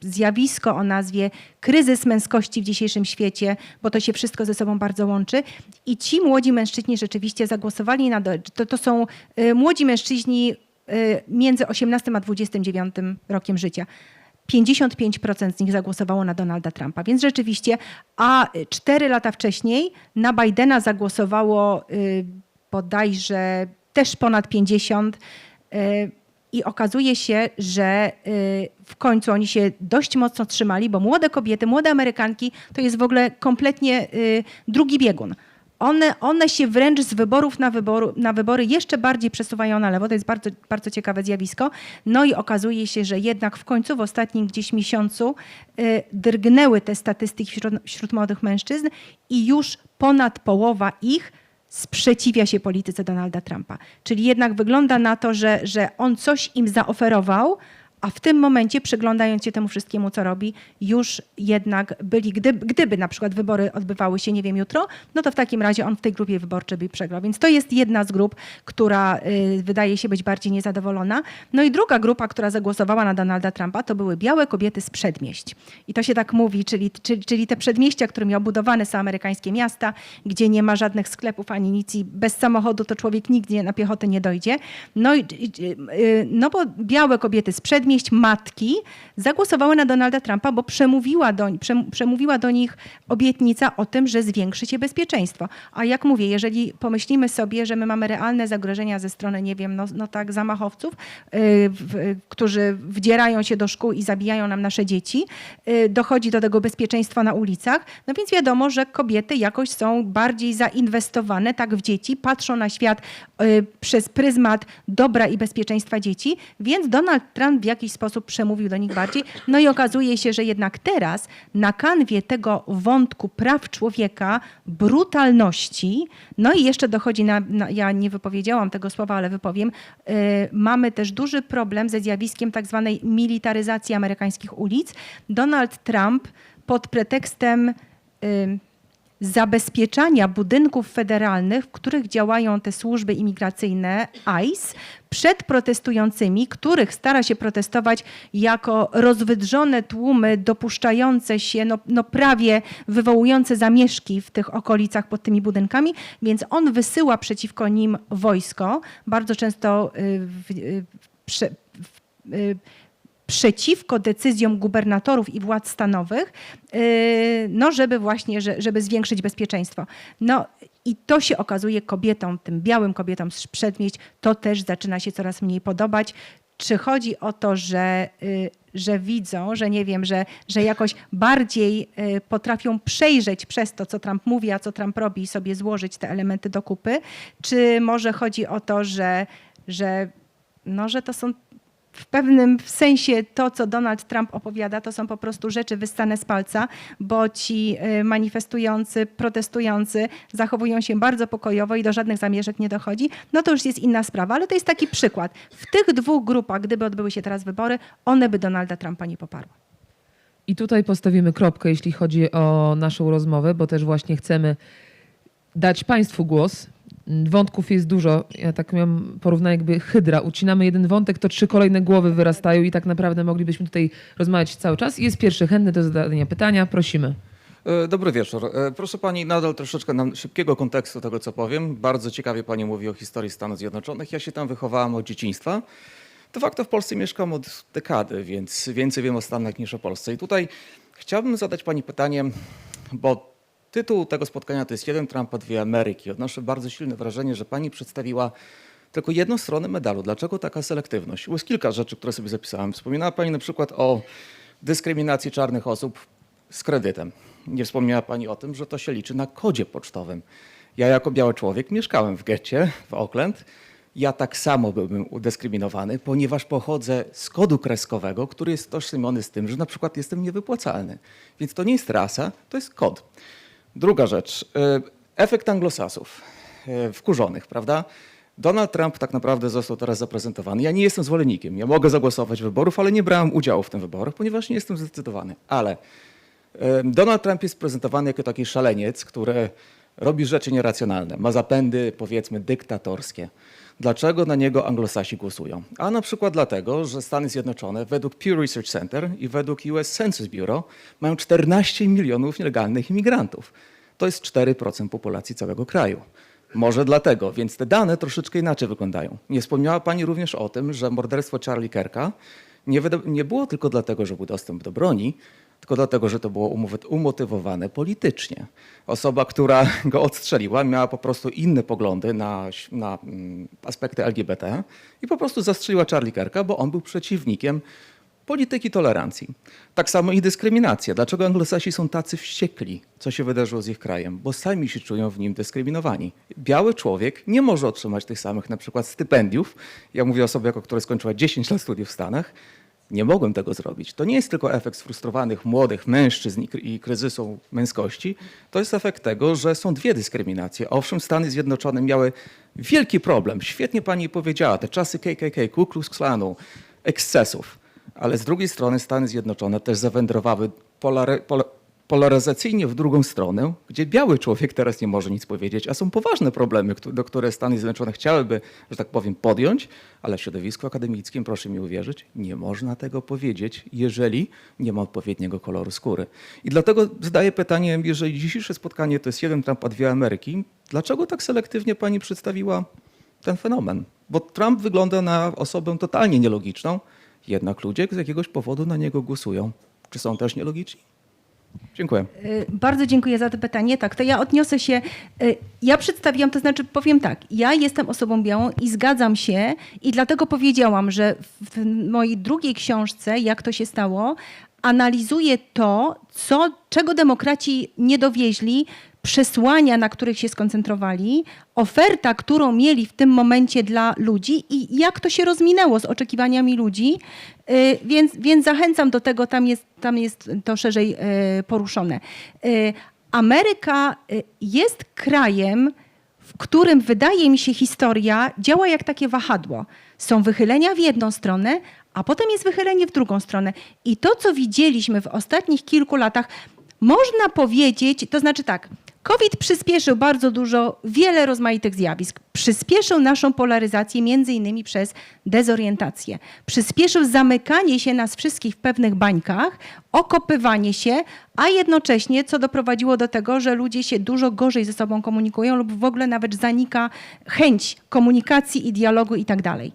zjawisko o nazwie kryzys męskości w dzisiejszym świecie, bo to się wszystko ze sobą bardzo łączy. I ci młodzi mężczyźni rzeczywiście zagłosowali na... To są młodzi mężczyźni między 18 a 29 rokiem życia. 55% z nich zagłosowało na Donalda Trumpa, więc rzeczywiście, a 4 lata wcześniej na Bidena zagłosowało bodajże też ponad 50%. I okazuje się, że w końcu oni się dość mocno trzymali, bo młode kobiety, młode Amerykanki to jest w ogóle kompletnie drugi biegun. One się wręcz z wyborów na wybory jeszcze bardziej przesuwają na lewo. To jest bardzo, bardzo ciekawe zjawisko. No i okazuje się, że jednak w końcu w ostatnim gdzieś miesiącu drgnęły te statystyki wśród młodych mężczyzn i już ponad połowa ich sprzeciwia się polityce Donalda Trumpa. Czyli jednak wygląda na to, że on coś im zaoferował, a w tym momencie, przyglądając się temu wszystkiemu, co robi, już jednak byli, gdyby na przykład wybory odbywały się, nie wiem, jutro, no to w takim razie on w tej grupie wyborczej by przegrał. Więc to jest jedna z grup, która wydaje się być bardziej niezadowolona. No i druga grupa, która zagłosowała na Donalda Trumpa, to były białe kobiety z przedmieść. I to się tak mówi, czyli te przedmieścia, którymi obudowane są amerykańskie miasta, gdzie nie ma żadnych sklepów ani nic i bez samochodu to człowiek nigdzie na piechotę nie dojdzie. No bo białe kobiety z przedmieść, matki zagłosowały na Donalda Trumpa, bo przemówiła do nich obietnica o tym, że zwiększy się bezpieczeństwo. A jak mówię, jeżeli pomyślimy sobie, że my mamy realne zagrożenia ze strony, nie wiem, zamachowców, którzy wdzierają się do szkół i zabijają nam nasze dzieci, dochodzi do tego bezpieczeństwa na ulicach, no więc wiadomo, że kobiety jakoś są bardziej zainwestowane tak w dzieci, patrzą na świat przez pryzmat dobra i bezpieczeństwa dzieci, więc Donald Trump w jakiś sposób przemówił do nich bardziej. No i okazuje się, że jednak teraz na kanwie tego wątku praw człowieka, brutalności, no i jeszcze dochodzi ja nie wypowiedziałam tego słowa, ale wypowiem, mamy też duży problem ze zjawiskiem tak zwanej militaryzacji amerykańskich ulic. Donald Trump pod pretekstem zabezpieczania budynków federalnych, w których działają te służby imigracyjne ICE, przed protestującymi, których stara się protestować jako rozwydrzone tłumy dopuszczające się, prawie wywołujące zamieszki w tych okolicach pod tymi budynkami, więc on wysyła przeciwko nim wojsko, bardzo często przeciwko decyzjom gubernatorów i władz stanowych, żeby właśnie, żeby zwiększyć bezpieczeństwo. No i to się okazuje kobietom, tym białym kobietom z przedmieść, to też zaczyna się coraz mniej podobać. Czy chodzi o to, że widzą, że nie wiem, że jakoś bardziej potrafią przejrzeć przez to, co Trump mówi, a co Trump robi i sobie złożyć te elementy do kupy? Czy może chodzi o to, że to są w pewnym sensie to, co Donald Trump opowiada, to są po prostu rzeczy wyssane z palca, bo ci manifestujący, protestujący zachowują się bardzo pokojowo i do żadnych zamieszek nie dochodzi. No to już jest inna sprawa, ale to jest taki przykład. W tych dwóch grupach, gdyby odbyły się teraz wybory, one by Donalda Trumpa nie poparły. I tutaj postawimy kropkę, jeśli chodzi o naszą rozmowę, bo też właśnie chcemy dać Państwu głos. Wątków jest dużo. Ja tak miałam porównanie jakby hydra. Ucinamy jeden wątek, to 3 kolejne głowy wyrastają i tak naprawdę moglibyśmy tutaj rozmawiać cały czas. Jest pierwszy chętny do zadania pytania. Prosimy. Dobry wieczór. Proszę pani, nadal troszeczkę szybkiego kontekstu tego, co powiem. Bardzo ciekawie pani mówi o historii Stanów Zjednoczonych. Ja się tam wychowałam od dzieciństwa. De facto w Polsce mieszkam od dekady, więc więcej wiem o Stanach niż o Polsce. I tutaj chciałbym zadać pani pytanie, bo tytuł tego spotkania to jest Jeden Trump, 2 Ameryki. Odnoszę bardzo silne wrażenie, że pani przedstawiła tylko jedną stronę medalu. Dlaczego taka selektywność? Jest kilka rzeczy, które sobie zapisałem. Wspominała pani na przykład o dyskryminacji czarnych osób z kredytem. Nie wspomniała pani o tym, że to się liczy na kodzie pocztowym. Ja jako biały człowiek mieszkałem w getcie w Oakland Ja tak samo byłbym udyskryminowany, ponieważ pochodzę z kodu kreskowego, który jest tożsamiony z tym, że na przykład jestem niewypłacalny. Więc to nie jest rasa, to jest kod. Druga rzecz, efekt anglosasów, wkurzonych, prawda? Donald Trump tak naprawdę został teraz zaprezentowany. Ja nie jestem zwolennikiem, ja mogę zagłosować w wyborów, ale nie brałem udziału w tym wyborach, ponieważ nie jestem zdecydowany. Ale Donald Trump jest prezentowany jako taki szaleniec, który robi rzeczy nieracjonalne, ma zapędy, powiedzmy, dyktatorskie. Dlaczego na niego anglosasi głosują? A na przykład dlatego, że Stany Zjednoczone według Pew Research Center i według US Census Bureau mają 14 milionów nielegalnych imigrantów. To jest 4% populacji całego kraju. Może dlatego, więc te dane troszeczkę inaczej wyglądają. Nie wspomniała pani również o tym, że morderstwo Charlie Kirka nie było tylko dlatego, że był dostęp do broni, tylko dlatego, że to było umotywowane politycznie. Osoba, która go odstrzeliła, miała po prostu inne poglądy na aspekty LGBT i po prostu zastrzeliła Charlie Kirka, bo on był przeciwnikiem polityki tolerancji. Tak samo i dyskryminacja. Dlaczego anglosasi są tacy wściekli? Co się wydarzyło z ich krajem? Bo sami się czują w nim dyskryminowani. Biały człowiek nie może otrzymać tych samych na przykład stypendiów. Ja mówię o osobie, która skończyła 10 lat studiów w Stanach. Nie mogłem tego zrobić. To nie jest tylko efekt sfrustrowanych młodych mężczyzn i kryzysu męskości. To jest efekt tego, że są dwie dyskryminacje. Owszem, Stany Zjednoczone miały wielki problem. Świetnie pani powiedziała, te czasy KKK, Ku Klux Klanu, ekscesów. Ale z drugiej strony Stany Zjednoczone też zawędrowały polaryzacyjnie w drugą stronę, gdzie biały człowiek teraz nie może nic powiedzieć, a są poważne problemy, do które Stany Zjednoczone chciałyby, że tak powiem, podjąć, ale w środowisku akademickim, proszę mi uwierzyć, nie można tego powiedzieć, jeżeli nie ma odpowiedniego koloru skóry. I dlatego zadaję pytanie, jeżeli dzisiejsze spotkanie to jest jeden Trump, a dwie Ameryki, dlaczego tak selektywnie pani przedstawiła ten fenomen? Bo Trump wygląda na osobę totalnie nielogiczną, jednak ludzie z jakiegoś powodu na niego głosują. Czy są też nielogiczni? Dziękuję. Bardzo dziękuję za to pytanie. Tak, to ja odniosę się. Ja przedstawiłam, to znaczy powiem tak, ja jestem osobą białą i zgadzam się i dlatego powiedziałam, że w mojej drugiej książce, Jak to się stało, analizuję to, czego demokraci nie dowieźli, przesłania, na których się skoncentrowali, oferta, którą mieli w tym momencie dla ludzi i jak to się rozminęło z oczekiwaniami ludzi, więc zachęcam do tego, tam jest to szerzej poruszone. Ameryka jest krajem, w którym wydaje mi się historia działa jak takie wahadło. Są wychylenia w jedną stronę, a potem jest wychylenie w drugą stronę. I to, co widzieliśmy w ostatnich kilku latach, można powiedzieć, to znaczy tak, COVID przyspieszył bardzo wiele rozmaitych zjawisk. Przyspieszył naszą polaryzację między innymi przez dezorientację. Przyspieszył zamykanie się nas wszystkich w pewnych bańkach, okopywanie się, a jednocześnie co doprowadziło do tego, że ludzie się dużo gorzej ze sobą komunikują lub w ogóle nawet zanika chęć komunikacji i dialogu i tak dalej.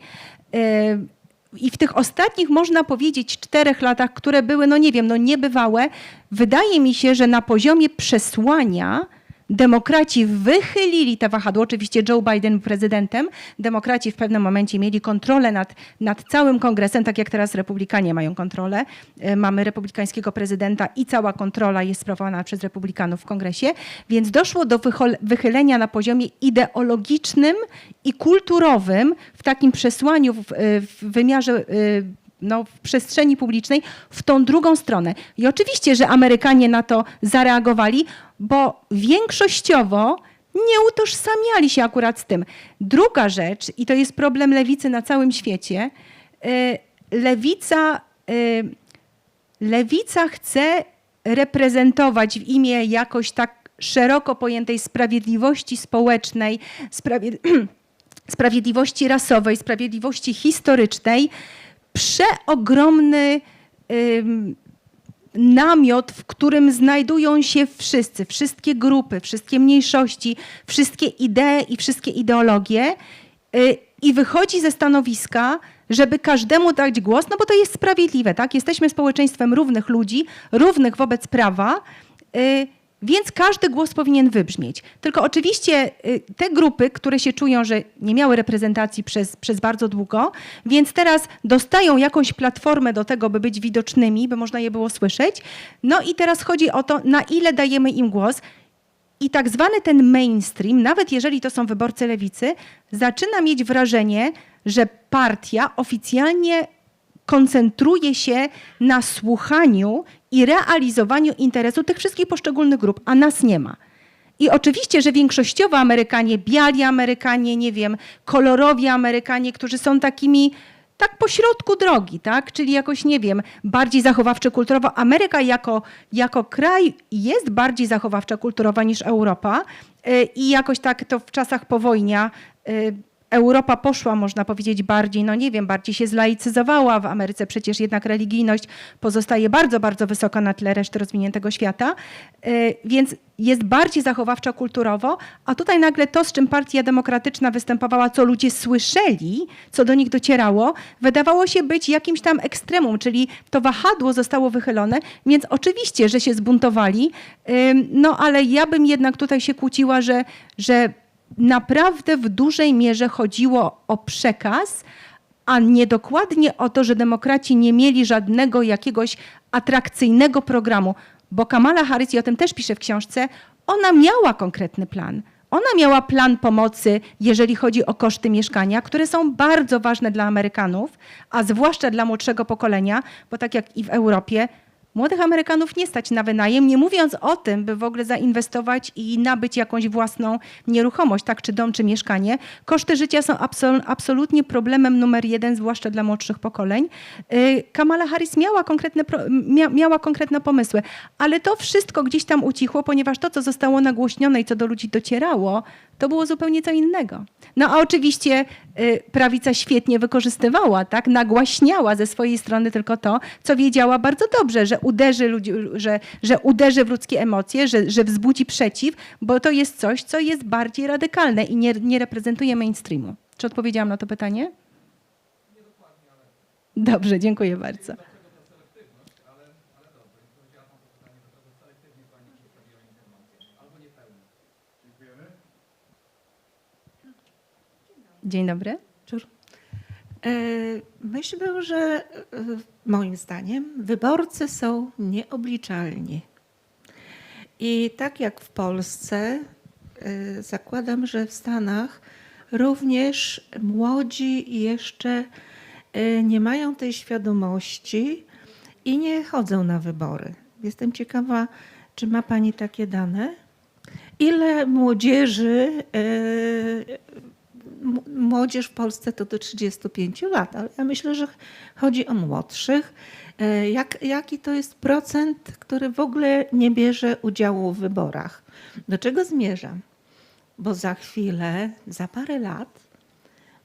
I w tych ostatnich, można powiedzieć, 4 latach, które były, no nie wiem, no niebywałe, wydaje mi się, że na poziomie przesłania demokraci wychylili te wahadło. Oczywiście Joe Biden był prezydentem. Demokraci w pewnym momencie mieli kontrolę nad całym kongresem, tak jak teraz republikanie mają kontrolę. Mamy republikańskiego prezydenta i cała kontrola jest sprawowana przez republikanów w kongresie. Więc doszło do wychylenia na poziomie ideologicznym i kulturowym w takim przesłaniu w wymiarze w przestrzeni publicznej w tą drugą stronę. I oczywiście, że Amerykanie na to zareagowali, bo większościowo nie utożsamiali się akurat z tym. Druga rzecz, i to jest problem lewicy na całym świecie, lewica chce reprezentować w imię jakoś tak szeroko pojętej sprawiedliwości społecznej, sprawiedliwości rasowej, sprawiedliwości historycznej, przeogromny namiot, w którym znajdują się wszyscy, wszystkie grupy, wszystkie mniejszości, wszystkie idee i wszystkie ideologie i wychodzi ze stanowiska, żeby każdemu dać głos, no bo to jest sprawiedliwe, tak? Jesteśmy społeczeństwem równych ludzi, równych wobec prawa, więc każdy głos powinien wybrzmieć. Tylko oczywiście te grupy, które się czują, że nie miały reprezentacji przez bardzo długo, więc teraz dostają jakąś platformę do tego, by być widocznymi, by można je było słyszeć. No i teraz chodzi o to, na ile dajemy im głos. I tak zwany ten mainstream, nawet jeżeli to są wyborcy lewicy, zaczyna mieć wrażenie, że partia oficjalnie koncentruje się na słuchaniu i realizowaniu interesu tych wszystkich poszczególnych grup, a nas nie ma. I oczywiście, że większościowo Amerykanie, biali Amerykanie, nie wiem, kolorowi Amerykanie, którzy są takimi tak pośrodku drogi, tak? Czyli jakoś, nie wiem, bardziej zachowawcze kulturowo. Ameryka jako kraj jest bardziej zachowawcza kulturowa niż Europa i jakoś tak to w czasach powojnia Europa poszła, można powiedzieć, bardziej, no nie wiem, bardziej się zlaicyzowała. W Ameryce przecież jednak religijność pozostaje bardzo, bardzo wysoko na tle reszty rozwiniętego świata, więc jest bardziej zachowawcza kulturowo, a tutaj nagle to, z czym Partia Demokratyczna występowała, co ludzie słyszeli, co do nich docierało, wydawało się być jakimś tam ekstremum, czyli to wahadło zostało wychylone, więc oczywiście, że się zbuntowali, no ale ja bym jednak tutaj się kłóciła, że naprawdę w dużej mierze chodziło o przekaz, a nie dokładnie o to, że demokraci nie mieli żadnego jakiegoś atrakcyjnego programu. Bo Kamala Harris, i o tym też pisze w książce, ona miała konkretny plan. Ona miała plan pomocy, jeżeli chodzi o koszty mieszkania, które są bardzo ważne dla Amerykanów, a zwłaszcza dla młodszego pokolenia, bo tak jak i w Europie, młodych Amerykanów nie stać na wynajem, nie mówiąc o tym, by w ogóle zainwestować i nabyć jakąś własną nieruchomość, tak, czy dom, czy mieszkanie. Koszty życia są absolutnie problemem numer jeden, zwłaszcza dla młodszych pokoleń. Kamala Harris miała konkretne pomysły, ale to wszystko gdzieś tam ucichło, ponieważ to, co zostało nagłośnione i co do ludzi docierało, to było zupełnie co innego. No a oczywiście prawica świetnie wykorzystywała, tak, nagłaśniała ze swojej strony tylko to, co wiedziała bardzo dobrze, że uderzy ludzi, że uderzy w ludzkie emocje, że wzbudzi przeciw, bo to jest coś, co jest bardziej radykalne i nie reprezentuje mainstreamu. Czy odpowiedziałam na to pytanie? Dobrze, dziękuję bardzo. Dzień dobry. Myślę, że moim zdaniem wyborcy są nieobliczalni. I tak jak w Polsce, zakładam, że w Stanach również młodzi jeszcze nie mają tej świadomości i nie chodzą na wybory. Jestem ciekawa, czy ma Pani takie dane? Ile młodzieży młodzież w Polsce to do 35 lat, ale ja myślę, że chodzi o młodszych. Jaki to jest procent, który w ogóle nie bierze udziału w wyborach? Do czego zmierzam? Bo za chwilę, za parę lat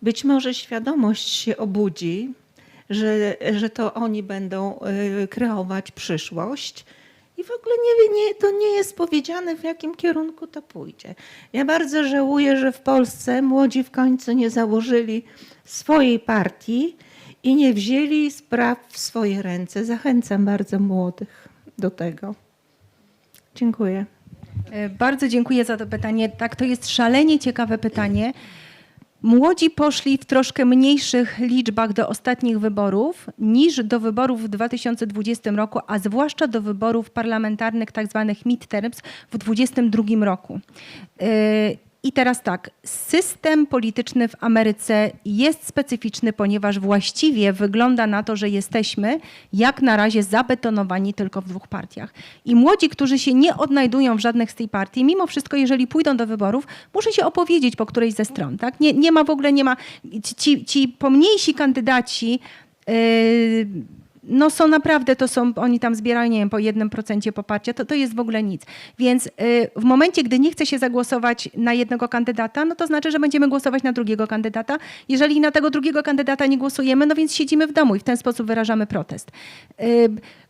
być może świadomość się obudzi, że to oni będą kreować przyszłość. I w ogóle to nie jest powiedziane, w jakim kierunku to pójdzie. Ja bardzo żałuję, że w Polsce młodzi w końcu nie założyli swojej partii i nie wzięli spraw w swoje ręce. Zachęcam bardzo młodych do tego. Dziękuję. Bardzo dziękuję za to pytanie. Tak, to jest szalenie ciekawe pytanie. Młodzi poszli w troszkę mniejszych liczbach do ostatnich wyborów niż do wyborów w 2020 roku, a zwłaszcza do wyborów parlamentarnych, tak zwanych midterms w 2022 roku. I teraz tak, system polityczny w Ameryce jest specyficzny, ponieważ właściwie wygląda na to, że jesteśmy jak na razie zabetonowani tylko w dwóch partiach. I młodzi, którzy się nie odnajdują w żadnych z tej partii, mimo wszystko, jeżeli pójdą do wyborów, muszą się opowiedzieć po którejś ze stron. Tak? Nie ma w ogóle, ci pomniejsi kandydaci, no są naprawdę, oni tam zbierają, nie wiem, po 1% poparcia, to jest w ogóle nic. Więc w momencie, gdy nie chce się zagłosować na jednego kandydata, no to znaczy, że będziemy głosować na drugiego kandydata. Jeżeli na tego drugiego kandydata nie głosujemy, no więc siedzimy w domu i w ten sposób wyrażamy protest.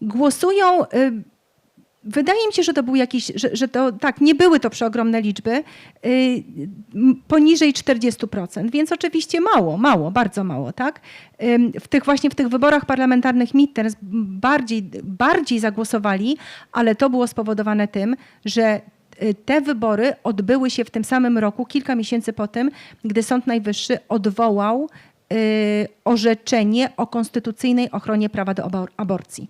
Głosują... Wydaje mi się, że to był jakiś, że to tak, nie były to przeogromne liczby, poniżej 40%, więc oczywiście mało, bardzo mało, tak? W tych wyborach parlamentarnych midterms bardziej zagłosowali, ale to było spowodowane tym, że te wybory odbyły się w tym samym roku, kilka miesięcy po tym, gdy Sąd Najwyższy odwołał orzeczenie o konstytucyjnej ochronie prawa do aborcji.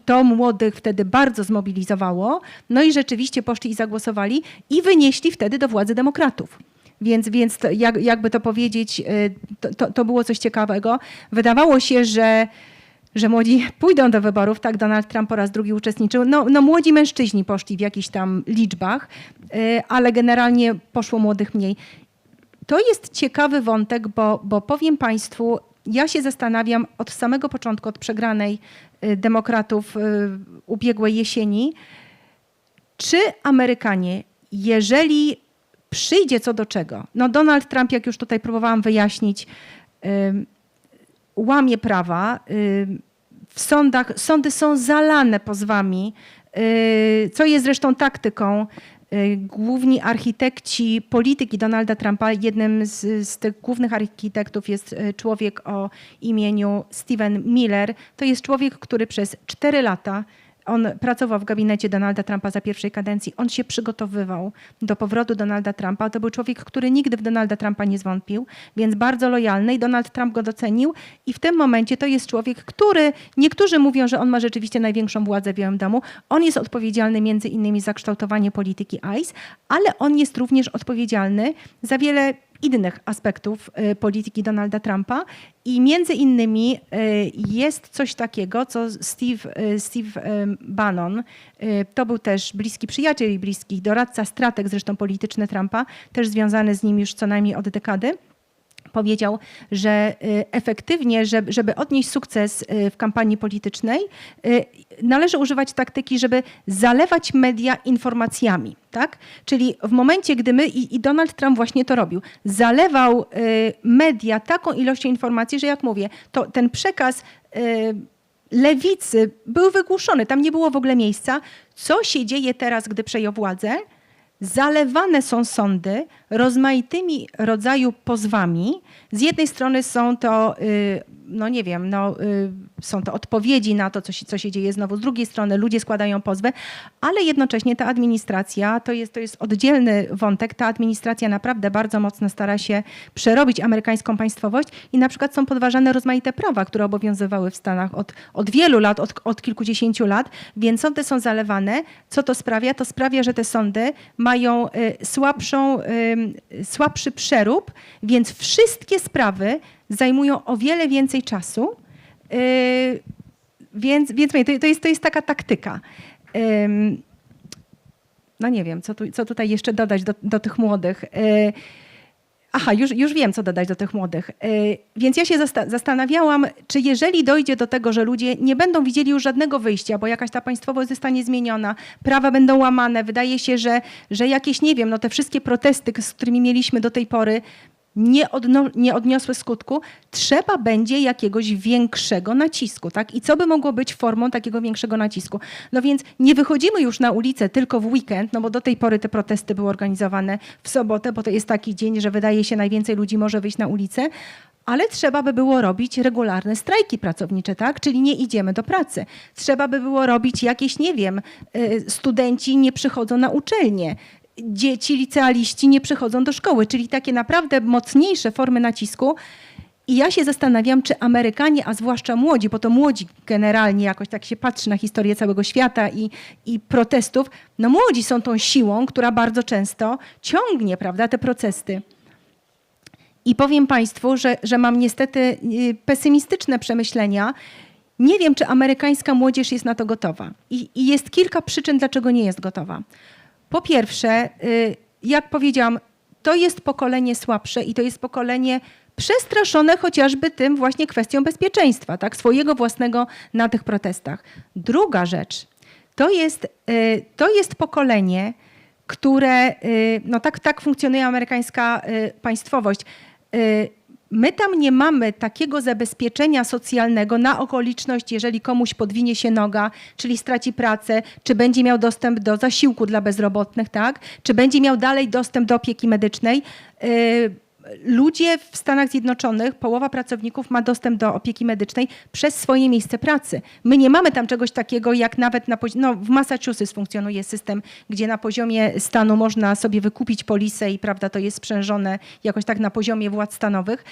to młodych wtedy bardzo zmobilizowało. No i rzeczywiście poszli i zagłosowali i wynieśli wtedy do władzy demokratów. Więc to, jakby to powiedzieć, to było coś ciekawego. Wydawało się, że młodzi pójdą do wyborów, tak, Donald Trump po raz drugi uczestniczył. No młodzi mężczyźni poszli w jakichś tam liczbach, ale generalnie poszło młodych mniej. To jest ciekawy wątek, bo powiem Państwu, ja się zastanawiam od samego początku, od przegranej demokratów ubiegłej jesieni, czy Amerykanie, jeżeli przyjdzie co do czego, no Donald Trump, jak już tutaj próbowałam wyjaśnić, łamie prawa, w sądach, sądy są zalane pozwami, co jest zresztą taktyką. Główni architekci polityki Donalda Trumpa, jednym z tych głównych architektów jest człowiek o imieniu Stephen Miller. To jest człowiek, który przez 4 lata on pracował w gabinecie Donalda Trumpa za pierwszej kadencji. On się przygotowywał do powrotu Donalda Trumpa. To był człowiek, który nigdy w Donalda Trumpa nie zwątpił, więc bardzo lojalny i Donald Trump go docenił. I w tym momencie to jest człowiek, który, niektórzy mówią, że on ma rzeczywiście największą władzę w Białym Domu. On jest odpowiedzialny między innymi za kształtowanie polityki ICE, ale on jest również odpowiedzialny za wiele innych aspektów polityki Donalda Trumpa i między innymi jest coś takiego, co Steve Bannon, to był też bliski przyjaciel i bliski doradca, strateg zresztą polityczny Trumpa, też związany z nim już co najmniej od dekady, powiedział, że efektywnie, żeby odnieść sukces w kampanii politycznej, należy używać taktyki, żeby zalewać media informacjami. Tak? Czyli w momencie, gdy my, i Donald Trump właśnie to robił, zalewał media taką ilością informacji, że jak mówię, to ten przekaz lewicy był wygłuszony, tam nie było w ogóle miejsca. Co się dzieje teraz, gdy przejął władzę? Zalewane są sądy rozmaitymi rodzaju pozwami. Z jednej strony są to, no nie wiem, są to odpowiedzi na to, co się dzieje znowu. Z drugiej strony ludzie składają pozwy, ale jednocześnie ta administracja, to jest oddzielny wątek, ta administracja naprawdę bardzo mocno stara się przerobić amerykańską państwowość i na przykład są podważane rozmaite prawa, które obowiązywały w Stanach od wielu lat, od kilkudziesięciu lat, więc sądy są zalewane. Co to sprawia? To sprawia, że te sądy mają słabszy przerób, więc wszystkie sprawy zajmują o wiele więcej czasu, więc to jest taka taktyka. No nie wiem, co tutaj jeszcze dodać do tych młodych. Aha, już wiem, co dodać do tych młodych. Więc ja się zastanawiałam, czy jeżeli dojdzie do tego, że ludzie nie będą widzieli już żadnego wyjścia, bo jakaś ta państwowość zostanie zmieniona, prawa będą łamane, wydaje się, że jakieś, nie wiem, te wszystkie protesty, z którymi mieliśmy do tej pory, nie odniosły skutku, trzeba będzie jakiegoś większego nacisku. Tak? I co by mogło być formą takiego większego nacisku? No więc nie wychodzimy już na ulicę tylko w weekend, no bo do tej pory te protesty były organizowane w sobotę, bo to jest taki dzień, że wydaje się najwięcej ludzi może wyjść na ulicę, ale trzeba by było robić regularne strajki pracownicze, tak? Czyli nie idziemy do pracy. Trzeba by było robić jakieś, nie wiem, studenci nie przychodzą na uczelnię, dzieci, licealiści nie przychodzą do szkoły, czyli takie naprawdę mocniejsze formy nacisku. I ja się zastanawiam, czy Amerykanie, a zwłaszcza młodzi, bo to młodzi generalnie jakoś tak się patrzy na historię całego świata i protestów, no młodzi są tą siłą, która bardzo często ciągnie, prawda, te protesty. I powiem Państwu, że mam niestety pesymistyczne przemyślenia. Nie wiem, czy amerykańska młodzież jest na to gotowa. I jest kilka przyczyn, dlaczego nie jest gotowa. Po pierwsze, jak powiedziałam, to jest pokolenie słabsze i to jest pokolenie przestraszone chociażby tym właśnie kwestią bezpieczeństwa, tak, swojego własnego na tych protestach. Druga rzecz, to jest pokolenie, które, no tak funkcjonuje amerykańska państwowość. My tam nie mamy takiego zabezpieczenia socjalnego na okoliczność, jeżeli komuś podwinie się noga, czyli straci pracę, czy będzie miał dostęp do zasiłku dla bezrobotnych, tak? Czy będzie miał dalej dostęp do opieki medycznej. ludzie w Stanach Zjednoczonych, połowa pracowników ma dostęp do opieki medycznej przez swoje miejsce pracy. My nie mamy tam czegoś takiego, jak nawet na poziomie, no w Massachusetts funkcjonuje system, gdzie na poziomie stanu można sobie wykupić polisę i prawda, to jest sprzężone jakoś tak na poziomie władz stanowych.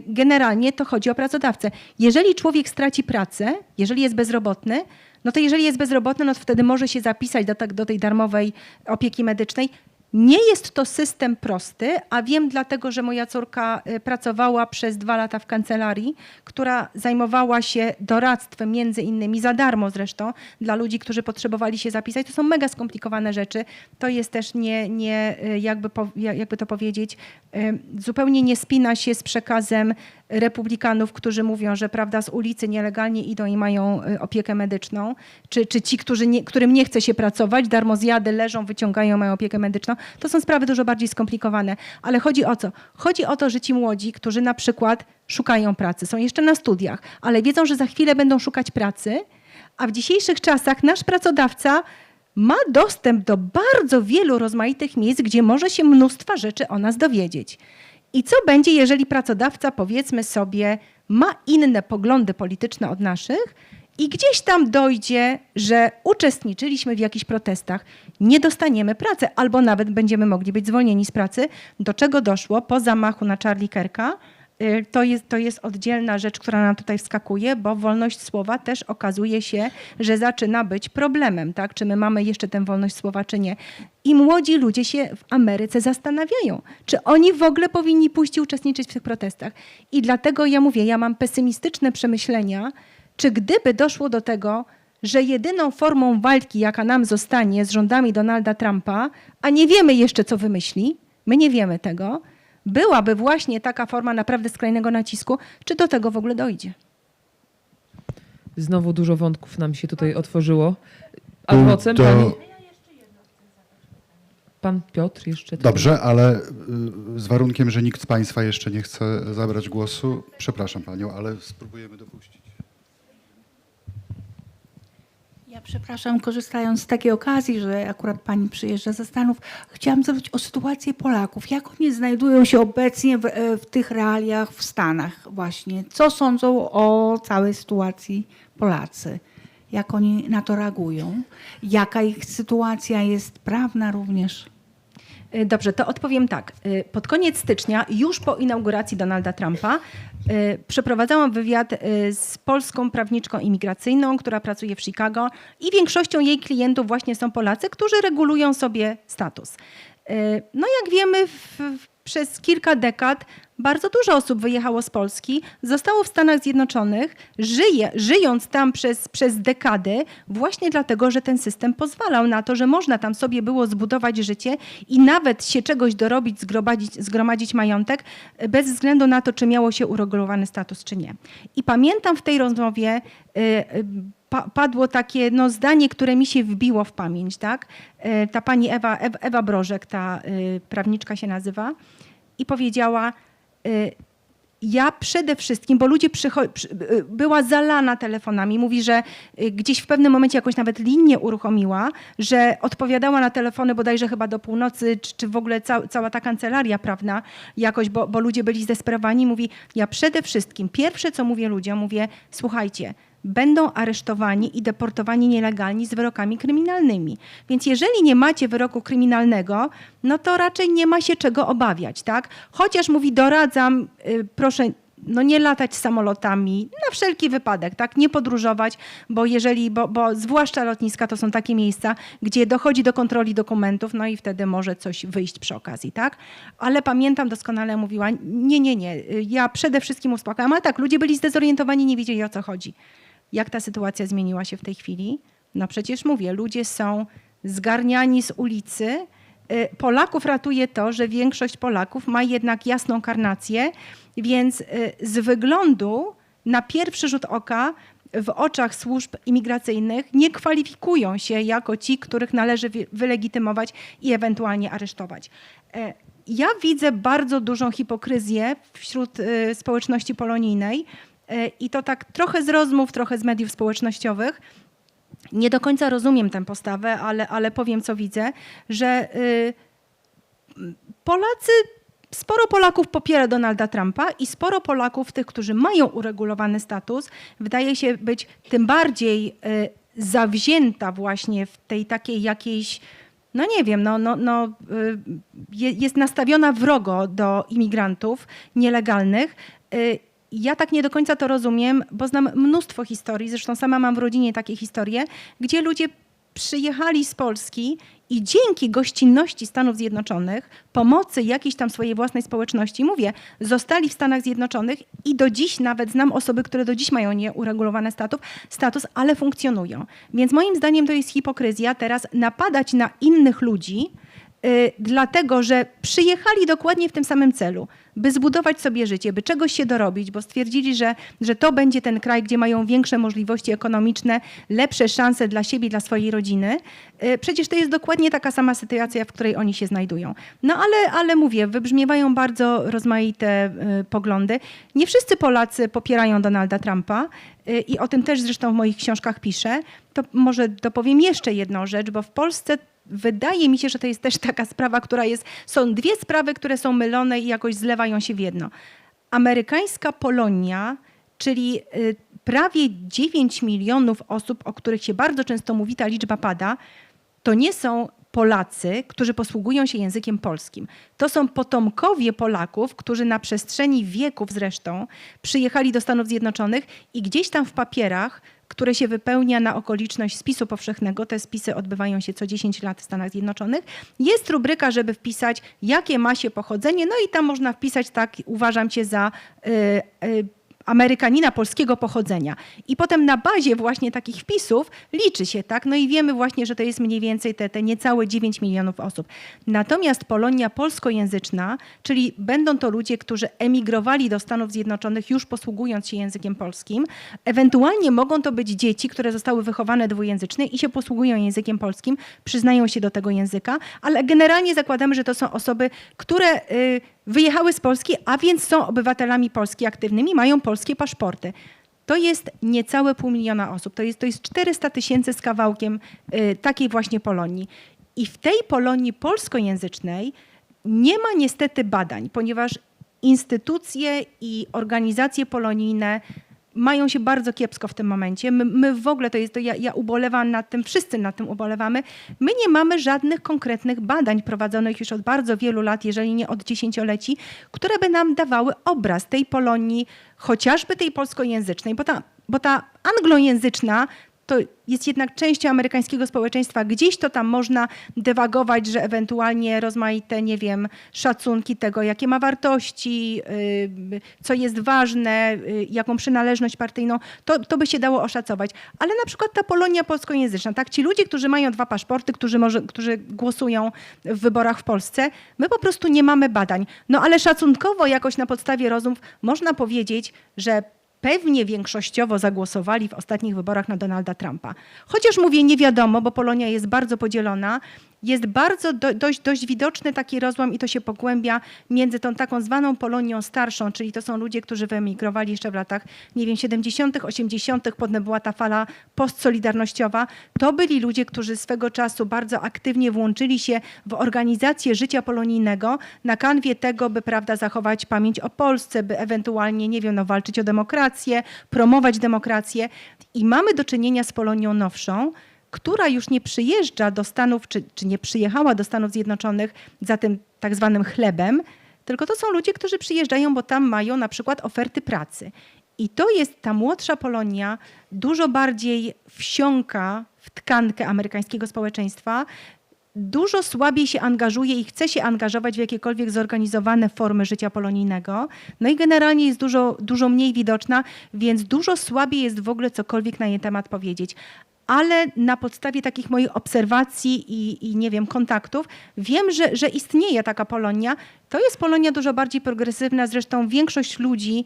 Generalnie to chodzi o pracodawcę. Jeżeli człowiek straci pracę, jeżeli jest bezrobotny, no to jeżeli jest bezrobotny, no to wtedy może się zapisać do tej darmowej opieki medycznej. Nie jest to system prosty, a wiem dlatego, że moja córka pracowała przez 2 lata w kancelarii, która zajmowała się doradztwem między innymi za darmo zresztą dla ludzi, którzy potrzebowali się zapisać. To są mega skomplikowane rzeczy. To jest też jakby to powiedzieć, zupełnie nie spina się z przekazem republikanów, którzy mówią, że prawda, z ulicy nielegalnie idą i mają opiekę medyczną, czy ci, którym nie chce się pracować, darmozjady leżą, wyciągają, mają opiekę medyczną. To są sprawy dużo bardziej skomplikowane. Ale chodzi o co? Chodzi o to, że ci młodzi, którzy na przykład szukają pracy, są jeszcze na studiach, ale wiedzą, że za chwilę będą szukać pracy, a w dzisiejszych czasach nasz pracodawca ma dostęp do bardzo wielu rozmaitych miejsc, gdzie może się mnóstwa rzeczy o nas dowiedzieć. I co będzie, jeżeli pracodawca, powiedzmy sobie, ma inne poglądy polityczne od naszych i gdzieś tam dojdzie, że uczestniczyliśmy w jakichś protestach, nie dostaniemy pracy albo nawet będziemy mogli być zwolnieni z pracy, do czego doszło po zamachu na Charlie Kirka. To jest oddzielna rzecz, która nam tutaj wskakuje, bo wolność słowa też okazuje się, że zaczyna być problemem. Tak? Czy my mamy jeszcze tę wolność słowa, czy nie. I młodzi ludzie się w Ameryce zastanawiają, czy oni w ogóle powinni pójść i uczestniczyć w tych protestach. I dlatego ja mówię, ja mam pesymistyczne przemyślenia, czy gdyby doszło do tego, że jedyną formą walki, jaka nam zostanie z rządami Donalda Trumpa, a nie wiemy jeszcze, co wymyśli, my nie wiemy tego, byłaby właśnie taka forma naprawdę skrajnego nacisku, czy do tego w ogóle dojdzie? Znowu dużo wątków nam się tutaj otworzyło. Adwocem To- pani... Pan Piotr jeszcze. Dobrze, ale z warunkiem, że nikt z Państwa jeszcze nie chce zabrać głosu. Przepraszam Panią, ale spróbujemy dopuścić. Ja przepraszam, korzystając z takiej okazji, że akurat pani przyjeżdża ze Stanów, chciałam zapytać o sytuację Polaków. Jak oni znajdują się obecnie w tych realiach w Stanach właśnie? Co sądzą o całej sytuacji Polacy? Jak oni na to reagują? Jaka ich sytuacja jest prawna również? Dobrze, to odpowiem tak. Pod koniec stycznia, już po inauguracji Donalda Trumpa, przeprowadzałam wywiad z polską prawniczką imigracyjną, która pracuje w Chicago i większością jej klientów właśnie są Polacy, którzy regulują sobie status. No jak wiemy, przez kilka dekad bardzo dużo osób wyjechało z Polski, zostało w Stanach Zjednoczonych, żyjąc tam przez dekady, właśnie dlatego, że ten system pozwalał na to, że można tam sobie było zbudować życie i nawet się czegoś dorobić, zgromadzić majątek, bez względu na to, czy miało się uregulowany status, czy nie. I pamiętam w tej rozmowie padło takie zdanie, które mi się wbiło w pamięć. Tak? Ta pani Ewa Brożek, ta prawniczka się nazywa, i powiedziała: ja przede wszystkim, bo ludzie była zalana telefonami, mówi, że gdzieś w pewnym momencie jakąś nawet linię uruchomiła, że odpowiadała na telefony bodajże chyba do północy, czy w ogóle cała ta kancelaria prawna jakoś, bo ludzie byli zdesperowani. Mówi, ja przede wszystkim, pierwsze co mówię ludziom, mówię, słuchajcie, będą aresztowani i deportowani nielegalni z wyrokami kryminalnymi. Więc jeżeli nie macie wyroku kryminalnego, no to raczej nie ma się czego obawiać, tak? Chociaż mówi, doradzam, proszę nie latać samolotami, na wszelki wypadek, tak? Nie podróżować, bo zwłaszcza lotniska to są takie miejsca, gdzie dochodzi do kontroli dokumentów, no i wtedy może coś wyjść przy okazji, tak? Ale pamiętam doskonale, mówiła, nie, ja przede wszystkim uspokajam, ale tak, ludzie byli zdezorientowani, nie wiedzieli o co chodzi. Jak ta sytuacja zmieniła się w tej chwili? No przecież mówię, ludzie są zgarniani z ulicy. Polaków ratuje to, że większość Polaków ma jednak jasną karnację, więc z wyglądu na pierwszy rzut oka w oczach służb imigracyjnych nie kwalifikują się jako ci, których należy wylegitymować i ewentualnie aresztować. Ja widzę bardzo dużą hipokryzję wśród społeczności polonijnej i to tak trochę z rozmów, trochę z mediów społecznościowych. Nie do końca rozumiem tę postawę, ale powiem, co widzę, że Polacy Sporo Polaków popiera Donalda Trumpa i sporo Polaków, tych, którzy mają uregulowany status, wydaje się być tym bardziej zawzięta właśnie w tej takiej jakiejś, no nie wiem, jest nastawiona wrogo do imigrantów nielegalnych. Ja tak nie do końca to rozumiem, bo znam mnóstwo historii, zresztą sama mam w rodzinie takie historie, gdzie ludzie przyjechali z Polski i dzięki gościnności Stanów Zjednoczonych, pomocy jakiejś tam swojej własnej społeczności, mówię, zostali w Stanach Zjednoczonych i do dziś nawet znam osoby, które do dziś mają nieuregulowany status, ale funkcjonują. Więc moim zdaniem to jest hipokryzja teraz napadać na innych ludzi, dlatego że przyjechali dokładnie w tym samym celu, by zbudować sobie życie, by czegoś się dorobić, bo stwierdzili, że to będzie ten kraj, gdzie mają większe możliwości ekonomiczne, lepsze szanse dla siebie, dla swojej rodziny. Przecież to jest dokładnie taka sama sytuacja, w której oni się znajdują. No ale mówię, wybrzmiewają bardzo rozmaite poglądy. Nie wszyscy Polacy popierają Donalda Trumpa i o tym też zresztą w moich książkach piszę. To może dopowiem jeszcze jedną rzecz, bo w Polsce wydaje mi się, że to jest też taka sprawa, są dwie sprawy, które są mylone i jakoś zlewają się w jedno. Amerykańska Polonia, czyli prawie 9 milionów osób, o których się bardzo często mówi, ta liczba pada, to nie są Polacy, którzy posługują się językiem polskim. To są potomkowie Polaków, którzy na przestrzeni wieków zresztą przyjechali do Stanów Zjednoczonych i gdzieś tam w papierach, które się wypełnia na okoliczność spisu powszechnego, te spisy odbywają się co 10 lat w Stanach Zjednoczonych, jest rubryka, żeby wpisać, jakie ma się pochodzenie, no i tam można wpisać, tak, uważam cię za Amerykanina polskiego pochodzenia. I potem na bazie właśnie takich wpisów liczy się, tak? No i wiemy właśnie, że to jest mniej więcej te niecałe 9 milionów osób. Natomiast Polonia polskojęzyczna, czyli będą to ludzie, którzy emigrowali do Stanów Zjednoczonych już posługując się językiem polskim, ewentualnie mogą to być dzieci, które zostały wychowane dwujęzycznie i się posługują językiem polskim, przyznają się do tego języka, ale generalnie zakładamy, że to są osoby, które wyjechały z Polski, a więc są obywatelami Polski aktywnymi, mają polskie paszporty. To jest niecałe 500 000 osób. To jest 400 000 z kawałkiem takiej właśnie Polonii. I w tej Polonii polskojęzycznej nie ma niestety badań, ponieważ instytucje i organizacje polonijne mają się bardzo kiepsko w tym momencie. My w ogóle, ja ubolewam nad tym, wszyscy nad tym ubolewamy. My nie mamy żadnych konkretnych badań prowadzonych już od bardzo wielu lat, jeżeli nie od dziesięcioleci, które by nam dawały obraz tej Polonii, chociażby tej polskojęzycznej, bo ta anglojęzyczna to jest jednak częścią amerykańskiego społeczeństwa. Gdzieś to tam można dywagować, że ewentualnie rozmaite, nie wiem, szacunki tego, jakie ma wartości, co jest ważne, jaką przynależność partyjną, to by się dało oszacować. Ale na przykład ta Polonia polskojęzyczna, tak? Ci ludzie, którzy mają 2 paszporty, którzy głosują w wyborach w Polsce, my po prostu nie mamy badań. No ale szacunkowo jakoś na podstawie rozmów można powiedzieć, że pewnie większościowo zagłosowali w ostatnich wyborach na Donalda Trumpa. Chociaż mówię nie wiadomo, bo Polonia jest bardzo podzielona, jest bardzo dość widoczny taki rozłam i to się pogłębia między tą taką zwaną Polonią starszą, czyli to są ludzie, którzy wyemigrowali jeszcze w latach, nie wiem, 70., 80., potem była ta fala postsolidarnościowa. To byli ludzie, którzy swego czasu bardzo aktywnie włączyli się w organizację życia polonijnego na kanwie tego, by, prawda, zachować pamięć o Polsce, by ewentualnie, nie wiem, no, walczyć o demokrację, promować demokrację. I mamy do czynienia z Polonią nowszą, która już nie przyjeżdża do Stanów, czy nie przyjechała do Stanów Zjednoczonych za tym tak zwanym chlebem, tylko to są ludzie, którzy przyjeżdżają, bo tam mają na przykład oferty pracy. I to jest ta młodsza Polonia, dużo bardziej wsiąka w tkankę amerykańskiego społeczeństwa, dużo słabiej się angażuje i chce się angażować w jakiekolwiek zorganizowane formy życia polonijnego. No i generalnie jest dużo mniej widoczna, więc dużo słabiej jest w ogóle cokolwiek na jej temat powiedzieć. Ale na podstawie takich moich obserwacji i nie wiem, kontaktów, wiem, że istnieje taka Polonia. To jest Polonia dużo bardziej progresywna, zresztą większość ludzi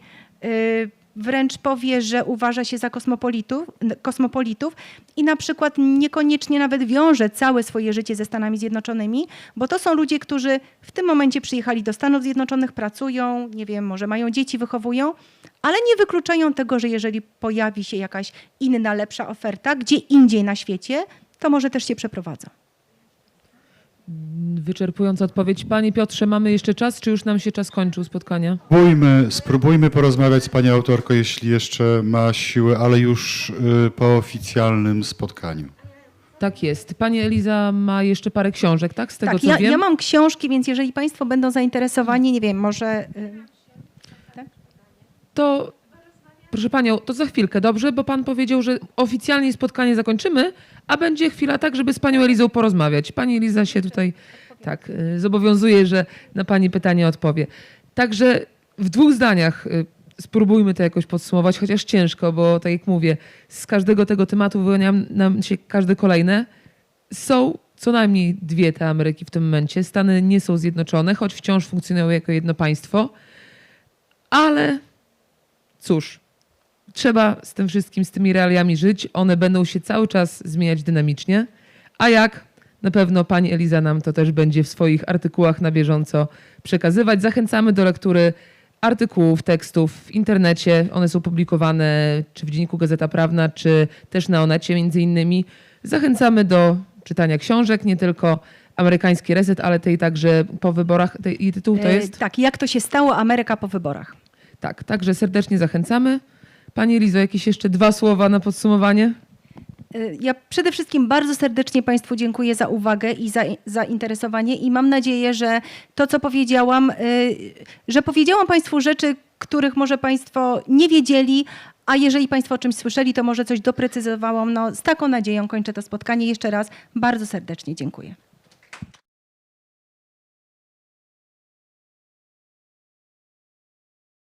wręcz powie, że uważa się za kosmopolitów i na przykład niekoniecznie nawet wiąże całe swoje życie ze Stanami Zjednoczonymi, bo to są ludzie, którzy w tym momencie przyjechali do Stanów Zjednoczonych, pracują, nie wiem, może mają dzieci, wychowują, ale nie wykluczają tego, że jeżeli pojawi się jakaś inna, lepsza oferta, gdzie indziej na świecie, to może też się przeprowadzą. Wyczerpująca odpowiedź. Panie Piotrze, mamy jeszcze czas, czy już nam się czas kończył spotkania? Spróbujmy porozmawiać z panią autorką, jeśli jeszcze ma siłę, ale już po oficjalnym spotkaniu. Tak jest. Pani Eliza ma jeszcze parę książek, tak? Z tego Tak, co wiem. ja mam książki, więc jeżeli państwo będą zainteresowani, nie wiem, może... To, proszę panią, to za chwilkę, dobrze? Bo pan powiedział, że oficjalnie spotkanie zakończymy, a będzie chwila tak, żeby z panią Elizą porozmawiać. Pani Eliza się tutaj zobowiązuje, że na pani pytanie odpowie. Także w 2 zdaniach spróbujmy to jakoś podsumować, chociaż ciężko, bo tak jak mówię, z każdego tego tematu wyłania nam się każde kolejne. Są co najmniej 2 te Ameryki w tym momencie. Stany nie są zjednoczone, choć wciąż funkcjonują jako jedno państwo. Ale cóż, trzeba z tym wszystkim, z tymi realiami żyć. One będą się cały czas zmieniać dynamicznie. A jak? Na pewno pani Eliza nam to też będzie w swoich artykułach na bieżąco przekazywać. Zachęcamy do lektury artykułów, tekstów w internecie. One są publikowane czy w Dzienniku Gazeta Prawna, czy też na Onecie między innymi. Zachęcamy do czytania książek, nie tylko Amerykański Reset, ale tej także po wyborach. Jej tytuł to jest? Tak, jak to się stało, Ameryka po wyborach. Tak, także serdecznie zachęcamy. Pani Elizo, jakieś jeszcze 2 słowa na podsumowanie? Ja przede wszystkim bardzo serdecznie Państwu dziękuję za uwagę i za zainteresowanie i mam nadzieję, że to, co powiedziałam, że powiedziałam Państwu rzeczy, których może Państwo nie wiedzieli, a jeżeli Państwo o czymś słyszeli, to może coś doprecyzowałam. No, z taką nadzieją kończę to spotkanie. Jeszcze raz bardzo serdecznie dziękuję.